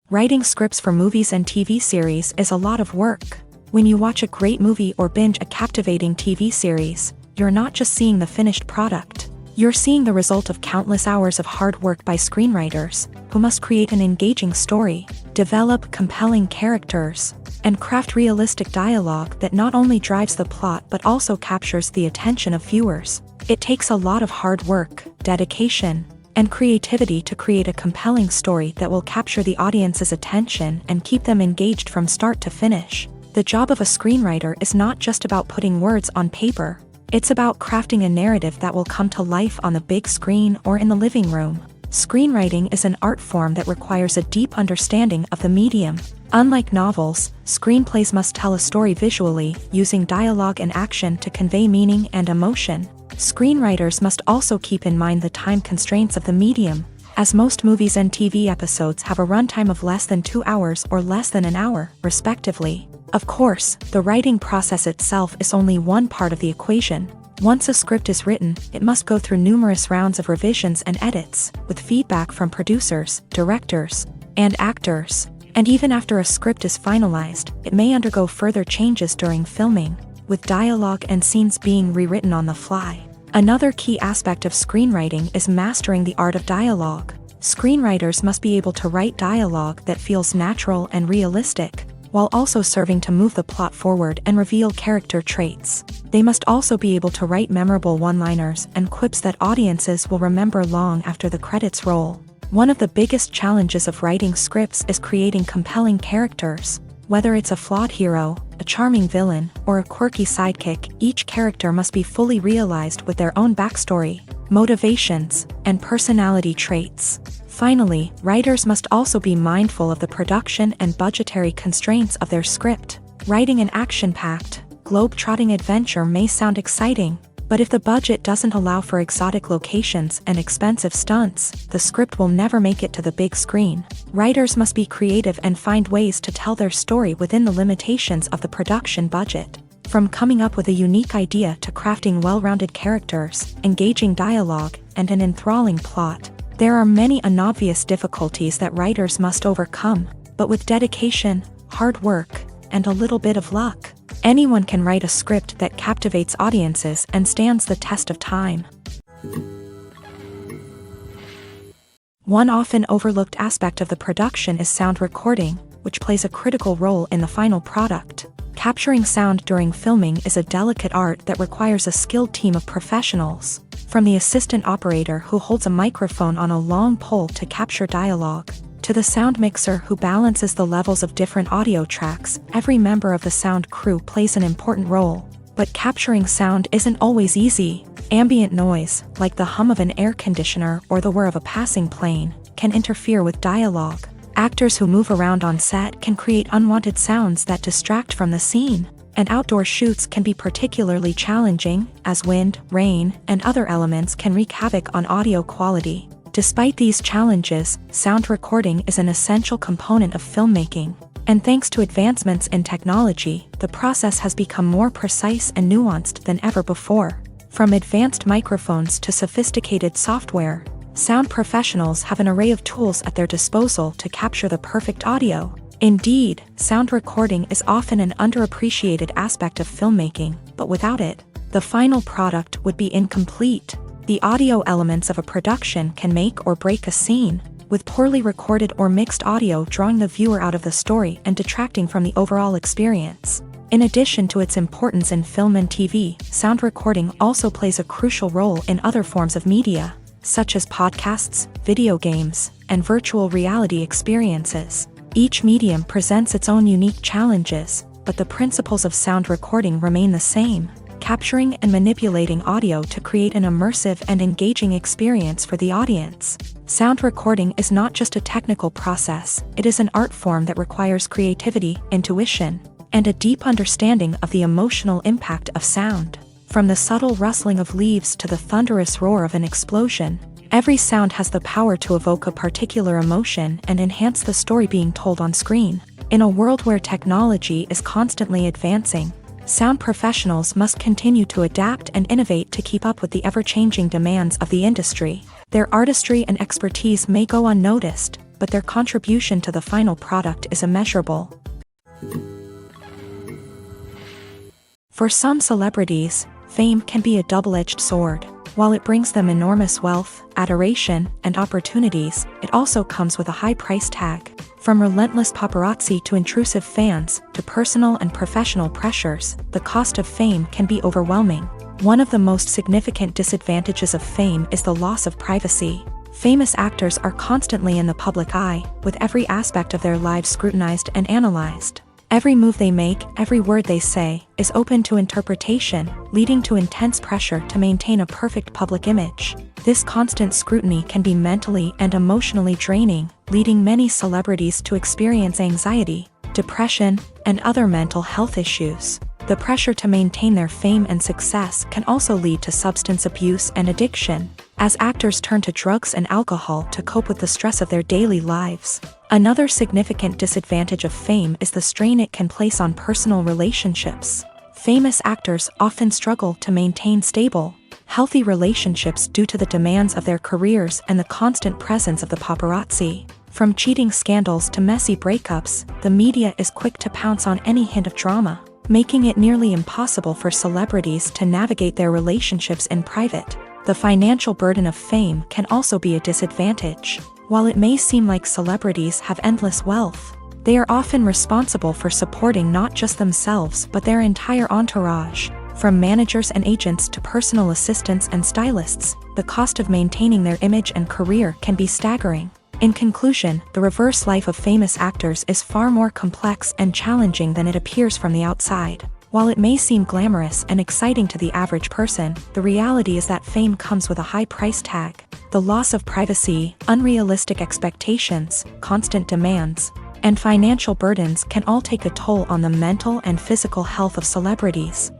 Writing scripts for movies and TV series is a lot of work. When you watch a great movie or binge a captivating TV series, you're not just seeing the finished product. You're seeing the result of countless hours of hard work by screenwriters, who must create an engaging story, develop compelling characters, and craft realistic dialogue that not only drives the plot but also captures the attention of viewers. It takes a lot of hard work, dedication, and creativity to create a compelling story that will capture the audience's attention and keep them engaged from start to finish. The job of a screenwriter is not just about putting words on paper. It's about crafting a narrative that will come to life on the big screen or in the living room. Screenwriting is an art form that requires a deep understanding of the medium. Unlike novels, screenplays must tell a story visually, using dialogue and action to convey meaning and emotion. Screenwriters must also keep in mind the time constraints of the medium, as most movies and TV episodes have a runtime of less than 2 hours or less than an hour, respectively. Of course, the writing process itself is only one part of the equation. Once a script is written, it must go through numerous rounds of revisions and edits, with feedback from producers, directors, and actors. And even after a script is finalized, it may undergo further changes during filming, with dialogue and scenes being rewritten on the fly. Another key aspect of screenwriting is mastering the art of dialogue. Screenwriters must be able to write dialogue that feels natural and realistic, while also serving to move the plot forward and reveal character traits. They must also be able to write memorable one-liners and quips that audiences will remember long after the credits roll. One of the biggest challenges of writing scripts is creating compelling characters. Whether it's a flawed hero, a charming villain, or a quirky sidekick, each character must be fully realized with their own backstory, motivations, and personality traits. Finally, writers must also be mindful of the production and budgetary constraints of their script. Writing an action-packed, globe-trotting adventure may sound exciting, but if the budget doesn't allow for exotic locations and expensive stunts, the script will never make it to the big screen. Writers must be creative and find ways to tell their story within the limitations of the production budget. From coming up with a unique idea to crafting well-rounded characters, engaging dialogue, and an enthralling plot, there are many unobvious difficulties that writers must overcome, but with dedication, hard work, and a little bit of luck, anyone can write a script that captivates audiences and stands the test of time. One often overlooked aspect of the production is sound recording, which plays a critical role in the final product. Capturing sound during filming is a delicate art that requires a skilled team of professionals. From the assistant operator who holds a microphone on a long pole to capture dialogue, to the sound mixer who balances the levels of different audio tracks, every member of the sound crew plays an important role. But capturing sound isn't always easy. Ambient noise, like the hum of an air conditioner or the whir of a passing plane, can interfere with dialogue. Actors who move around on set can create unwanted sounds that distract from the scene. And outdoor shoots can be particularly challenging, as wind, rain, and other elements can wreak havoc on audio quality. Despite these challenges, sound recording is an essential component of filmmaking. And thanks to advancements in technology, the process has become more precise and nuanced than ever before. From advanced microphones to sophisticated software, sound professionals have an array of tools at their disposal to capture the perfect audio. Indeed, sound recording is often an underappreciated aspect of filmmaking, but without it, the final product would be incomplete. The audio elements of a production can make or break a scene, with poorly recorded or mixed audio drawing the viewer out of the story and detracting from the overall experience. In addition to its importance in film and TV, sound recording also plays a crucial role in other forms of media, such as podcasts, video games, and virtual reality experiences. Each medium presents its own unique challenges, but the principles of sound recording remain the same, capturing and manipulating audio to create an immersive and engaging experience for the audience. Sound recording is not just a technical process, it is an art form that requires creativity, intuition, and a deep understanding of the emotional impact of sound. From the subtle rustling of leaves to the thunderous roar of an explosion, every sound has the power to evoke a particular emotion and enhance the story being told on screen. In a world where technology is constantly advancing, sound professionals must continue to adapt and innovate to keep up with the ever-changing demands of the industry. Their artistry and expertise may go unnoticed, but their contribution to the final product is immeasurable. For some celebrities, fame can be a double-edged sword. While it brings them enormous wealth, adoration, and opportunities, it also comes with a high price tag. From relentless paparazzi to intrusive fans, to personal and professional pressures, the cost of fame can be overwhelming. One of the most significant disadvantages of fame is the loss of privacy. Famous actors are constantly in the public eye, with every aspect of their lives scrutinized and analyzed. Every move they make, every word they say, is open to interpretation, leading to intense pressure to maintain a perfect public image. This constant scrutiny can be mentally and emotionally draining, leading many celebrities to experience anxiety, depression, and other mental health issues. The pressure to maintain their fame and success can also lead to substance abuse and addiction, as actors turn to drugs and alcohol to cope with the stress of their daily lives. Another significant disadvantage of fame is the strain it can place on personal relationships. Famous actors often struggle to maintain stable, healthy relationships due to the demands of their careers and the constant presence of the paparazzi. From cheating scandals to messy breakups, the media is quick to pounce on any hint of drama, making it nearly impossible for celebrities to navigate their relationships in private. The financial burden of fame can also be a disadvantage. While it may seem like celebrities have endless wealth, They are often responsible for supporting not just themselves but their entire entourage. From managers and agents to personal assistants and stylists, the cost of maintaining their image and career can be staggering. In conclusion, the reverse life of famous actors is far more complex and challenging than it appears from the outside. While it may seem glamorous and exciting to the average person, the reality is that fame comes with a high price tag. The loss of privacy, unrealistic expectations, constant demands, and financial burdens can all take a toll on the mental and physical health of celebrities.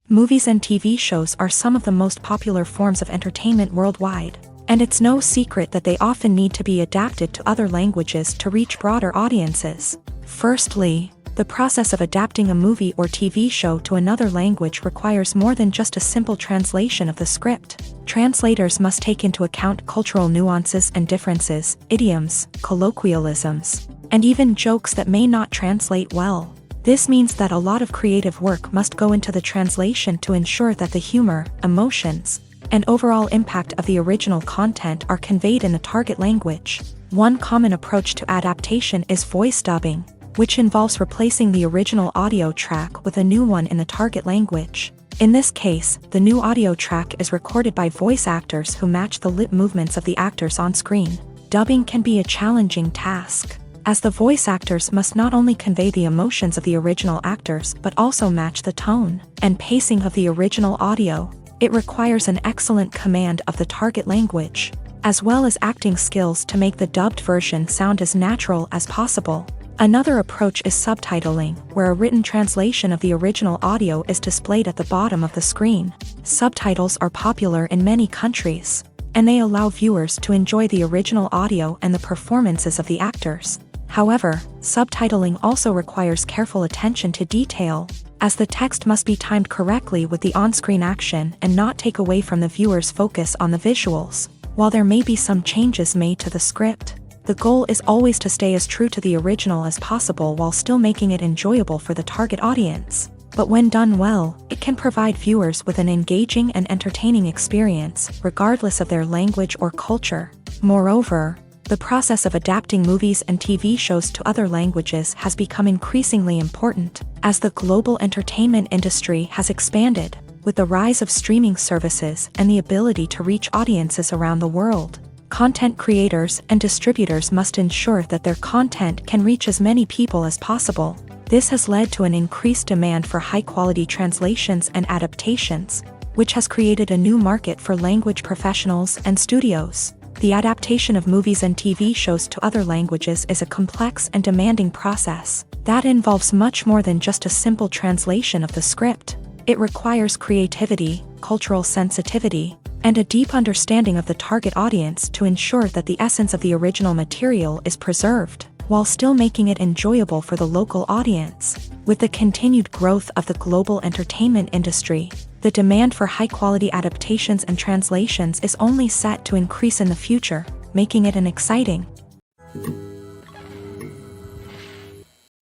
Movies and TV shows are some of the most popular forms of entertainment worldwide, and it's no secret that they often need to be adapted to other languages to reach broader audiences. Firstly, the process of adapting a movie or TV show to another language requires more than just a simple translation of the script. Translators must take into account cultural nuances and differences, idioms, colloquialisms, and even jokes that may not translate well. This means that a lot of creative work must go into the translation to ensure that the humor, emotions, and overall impact of the original content are conveyed in the target language. One common approach to adaptation is voice dubbing, which involves replacing the original audio track with a new one in the target language. In this case, the new audio track is recorded by voice actors who match the lip movements of the actors on screen. Dubbing can be a challenging task, as the voice actors must not only convey the emotions of the original actors but also match the tone and pacing of the original audio. It requires an excellent command of the target language, as well as acting skills to make the dubbed version sound as natural as possible. Another approach is subtitling, where a written translation of the original audio is displayed at the bottom of the screen. Subtitles are popular in many countries, and they allow viewers to enjoy the original audio and the performances of the actors. However, subtitling also requires careful attention to detail, as the text must be timed correctly with the on-screen action and not take away from the viewer's focus on the visuals. While there may be some changes made to the script, the goal is always to stay as true to the original as possible while still making it enjoyable for the target audience. But when done well, it can provide viewers with an engaging and entertaining experience, regardless of their language or culture. Moreover, the process of adapting movies and TV shows to other languages has become increasingly important, as the global entertainment industry has expanded, with the rise of streaming services and the ability to reach audiences around the world. Content creators and distributors must ensure that their content can reach as many people as possible. This has led to an increased demand for high-quality translations and adaptations, which has created a new market for language professionals and studios. The adaptation of movies and TV shows to other languages is a complex and demanding process that involves much more than just a simple translation of the script. It requires creativity, cultural sensitivity, and a deep understanding of the target audience to ensure that the essence of the original material is preserved, while still making it enjoyable for the local audience. With the continued growth of the global entertainment industry, the demand for high-quality adaptations and translations is only set to increase in the future, making it an exciting.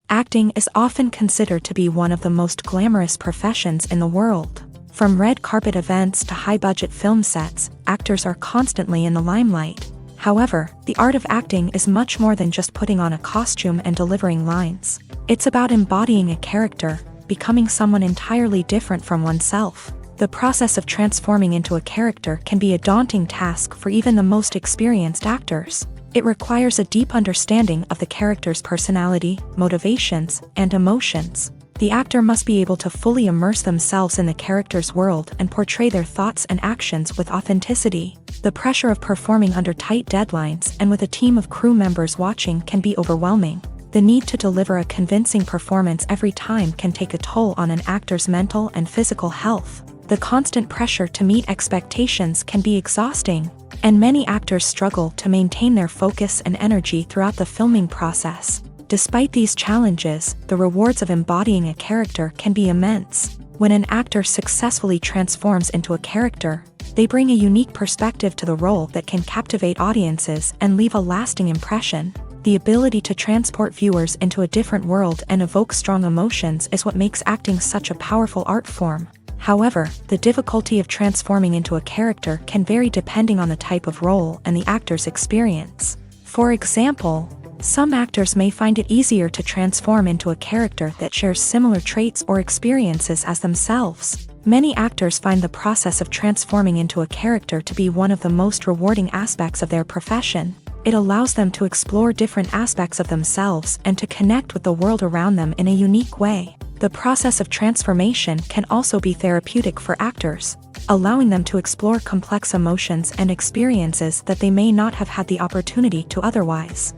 Acting is often considered to be one of the most glamorous professions in the world. From red carpet events to high-budget film sets, actors are constantly in the limelight. However, the art of acting is much more than just putting on a costume and delivering lines. It's about embodying a character, becoming someone entirely different from oneself. The process of transforming into a character can be a daunting task for even the most experienced actors. It requires a deep understanding of the character's personality, motivations, and emotions. The actor must be able to fully immerse themselves in the character's world and portray their thoughts and actions with authenticity. The pressure of performing under tight deadlines and with a team of crew members watching can be overwhelming. The need to deliver a convincing performance every time can take a toll on an actor's mental and physical health. The constant pressure to meet expectations can be exhausting, and many actors struggle to maintain their focus and energy throughout the filming process. Despite these challenges, the rewards of embodying a character can be immense. When an actor successfully transforms into a character, they bring a unique perspective to the role that can captivate audiences and leave a lasting impression. The ability to transport viewers into a different world and evoke strong emotions is what makes acting such a powerful art form. However, the difficulty of transforming into a character can vary depending on the type of role and the actor's experience. For example, some actors may find it easier to transform into a character that shares similar traits or experiences as themselves. Many actors find the process of transforming into a character to be one of the most rewarding aspects of their profession. It allows them to explore different aspects of themselves and to connect with the world around them in a unique way. The process of transformation can also be therapeutic for actors, allowing them to explore complex emotions and experiences that they may not have had the opportunity to otherwise.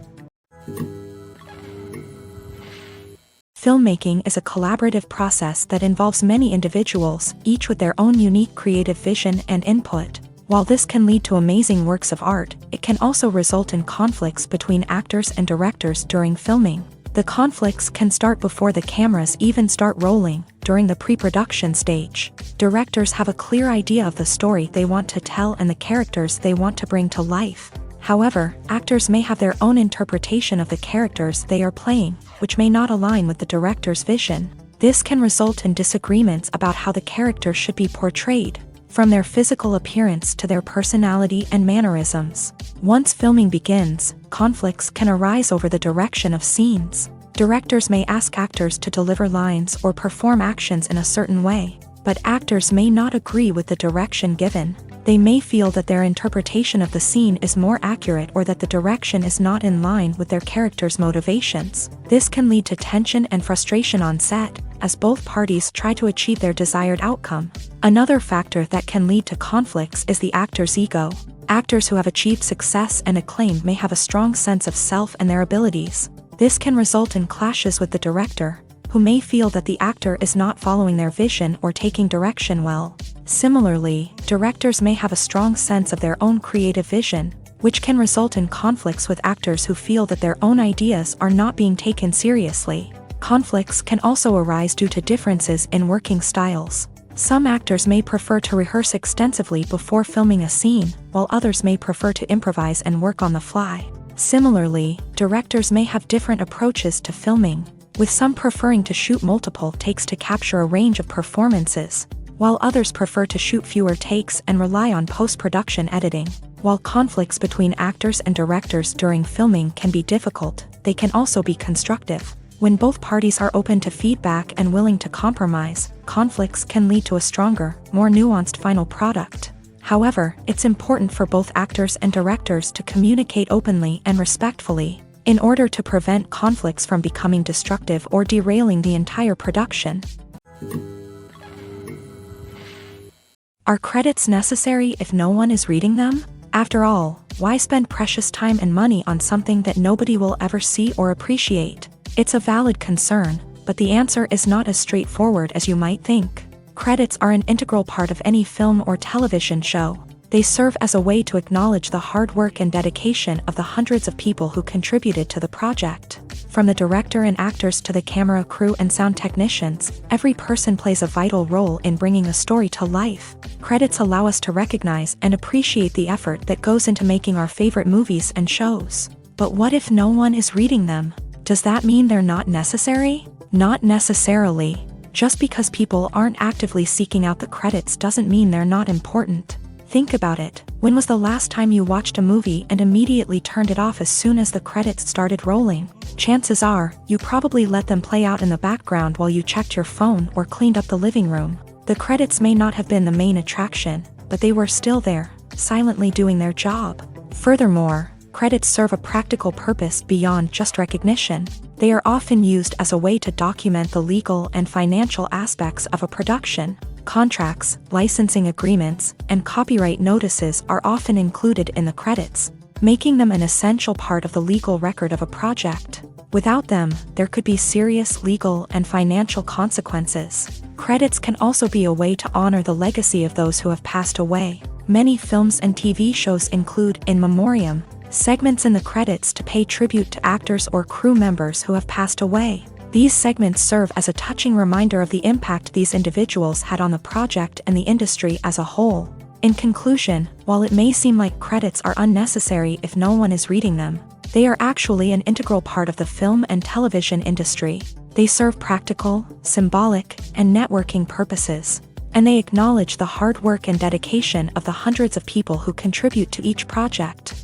Filmmaking is a collaborative process that involves many individuals, each with their own unique creative vision and input. While this can lead to amazing works of art, it can also result in conflicts between actors and directors during filming. The conflicts can start before the cameras even start rolling, during the pre-production stage. Directors have a clear idea of the story they want to tell and the characters they want to bring to life. However, actors may have their own interpretation of the characters they are playing, which may not align with the director's vision. This can result in disagreements about how the character should be portrayed, from their physical appearance to their personality and mannerisms. Once filming begins, conflicts can arise over the direction of scenes. Directors may ask actors to deliver lines or perform actions in a certain way, but actors may not agree with the direction given. They may feel that their interpretation of the scene is more accurate or that the direction is not in line with their character's motivations. This can lead to tension and frustration on set, as both parties try to achieve their desired outcome. Another factor that can lead to conflicts is the actor's ego. Actors who have achieved success and acclaim may have a strong sense of self and their abilities. This can result in clashes with the director, who may feel that the actor is not following their vision or taking direction well. Similarly, directors may have a strong sense of their own creative vision, which can result in conflicts with actors who feel that their own ideas are not being taken seriously. Conflicts can also arise due to differences in working styles. Some actors may prefer to rehearse extensively before filming a scene, while others may prefer to improvise and work on the fly. Similarly, directors may have different approaches to filming, with some preferring to shoot multiple takes to capture a range of performances, while others prefer to shoot fewer takes and rely on post-production editing. While conflicts between actors and directors during filming can be difficult, they can also be constructive. When both parties are open to feedback and willing to compromise, conflicts can lead to a stronger, more nuanced final product. However, it's important for both actors and directors to communicate openly and respectfully, in order to prevent conflicts from becoming destructive or derailing the entire production. Are credits necessary if no one is reading them? After all, why spend precious time and money on something that nobody will ever see or appreciate? It's a valid concern, but the answer is not as straightforward as you might think. Credits are an integral part of any film or television show. They serve as a way to acknowledge the hard work and dedication of the hundreds of people who contributed to the project. From the director and actors to the camera crew and sound technicians, every person plays a vital role in bringing a story to life. Credits allow us to recognize and appreciate the effort that goes into making our favorite movies and shows. But what if no one is reading them? Does that mean they're not necessary? Not necessarily. Just because people aren't actively seeking out the credits doesn't mean they're not important. Think about it. When was the last time you watched a movie and immediately turned it off as soon as the credits started rolling? Chances are, you probably let them play out in the background while you checked your phone or cleaned up the living room. The credits may not have been the main attraction, but they were still there, silently doing their job. Furthermore, credits serve a practical purpose beyond just recognition. They are often used as a way to document the legal and financial aspects of a production. Contracts, licensing agreements, and copyright notices are often included in the credits, making them an essential part of the legal record of a project. Without them, there could be serious legal and financial consequences. Credits can also be a way to honor the legacy of those who have passed away. Many films and TV shows include in memoriam segments in the credits to pay tribute to actors or crew members who have passed away. These segments serve as a touching reminder of the impact these individuals had on the project and the industry as a whole. In conclusion, while it may seem like credits are unnecessary if no one is reading them, they are actually an integral part of the film and television industry. They serve practical, symbolic, and networking purposes, and they acknowledge the hard work and dedication of the hundreds of people who contribute to each project.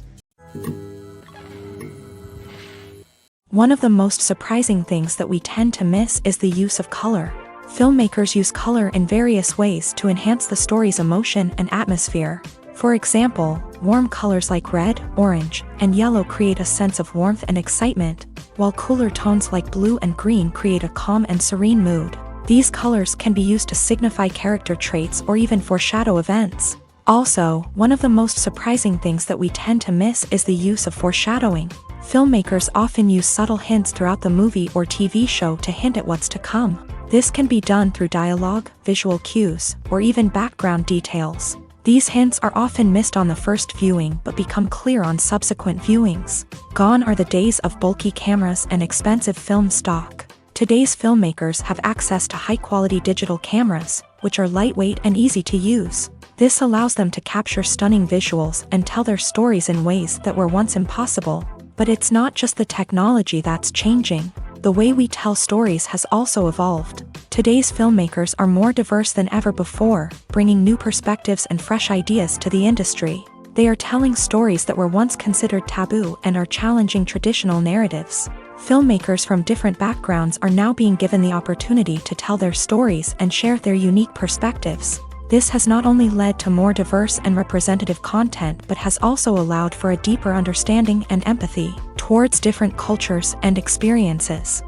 One of the most surprising things that we tend to miss is the use of color. Filmmakers use color in various ways to enhance the story's emotion and atmosphere. For example, warm colors like red, orange, and yellow create a sense of warmth and excitement, while cooler tones like blue and green create a calm and serene mood. These colors can be used to signify character traits or even foreshadow events. Also, one of the most surprising things that we tend to miss is the use of foreshadowing. Filmmakers often use subtle hints throughout the movie or TV show to hint at what's to come. This can be done through dialogue, visual cues, or even background details. These hints are often missed on the first viewing but become clear on subsequent viewings. Gone are the days of bulky cameras and expensive film stock. Today's filmmakers have access to high-quality digital cameras, which are lightweight and easy to use. This allows them to capture stunning visuals and tell their stories in ways that were once impossible. But it's not just the technology that's changing. The way we tell stories has also evolved. Today's filmmakers are more diverse than ever before, bringing new perspectives and fresh ideas to the industry. They are telling stories that were once considered taboo and are challenging traditional narratives. Filmmakers from different backgrounds are now being given the opportunity to tell their stories and share their unique perspectives. This has not only led to more diverse and representative content but has also allowed for a deeper understanding and empathy towards different cultures and experiences.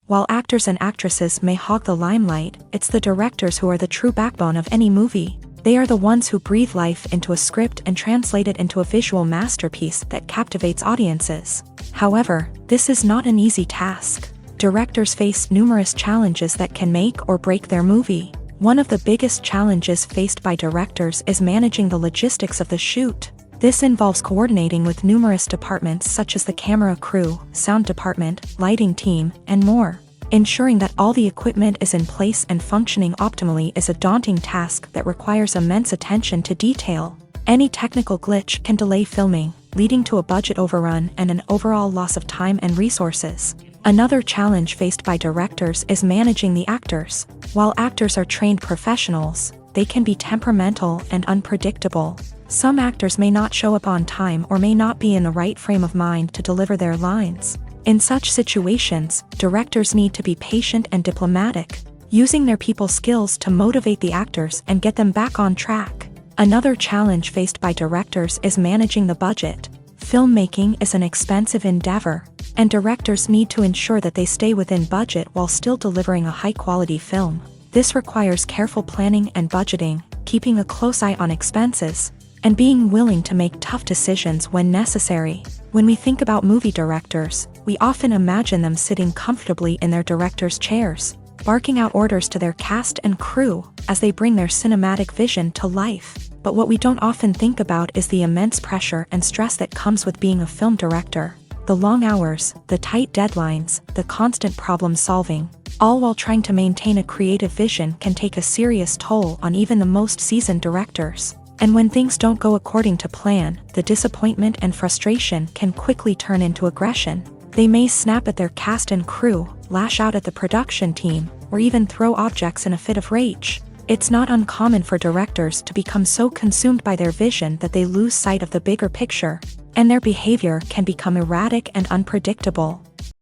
While actors and actresses may hog the limelight, it's the directors who are the true backbone of any movie. They are the ones who breathe life into a script and translate it into a visual masterpiece that captivates audiences. However, this is not an easy task. Directors face numerous challenges that can make or break their movie. One of the biggest challenges faced by directors is managing the logistics of the shoot. This involves coordinating with numerous departments such as the camera crew, sound department, lighting team, and more. Ensuring that all the equipment is in place and functioning optimally is a daunting task that requires immense attention to detail. Any technical glitch can delay filming, leading to a budget overrun and an overall loss of time and resources. Another challenge faced by directors is managing the actors. While actors are trained professionals, they can be temperamental and unpredictable. Some actors may not show up on time or may not be in the right frame of mind to deliver their lines. In such situations, directors need to be patient and diplomatic, using their people skills to motivate the actors and get them back on track. Another challenge faced by directors is managing the budget. Filmmaking is an expensive endeavor, and directors need to ensure that they stay within budget while still delivering a high-quality film. This requires careful planning and budgeting, keeping a close eye on expenses, and being willing to make tough decisions when necessary. When we think about movie directors, we often imagine them sitting comfortably in their director's chairs, barking out orders to their cast and crew as they bring their cinematic vision to life. But what we don't often think about is the immense pressure and stress that comes with being a film director. The long hours, the tight deadlines, the constant problem solving, all while trying to maintain a creative vision can take a serious toll on even the most seasoned directors. And when things don't go according to plan, the disappointment and frustration can quickly turn into aggression. They may snap at their cast and crew, lash out at the production team, or even throw objects in a fit of rage. It's not uncommon for directors to become so consumed by their vision that they lose sight of the bigger picture, and their behavior can become erratic and unpredictable.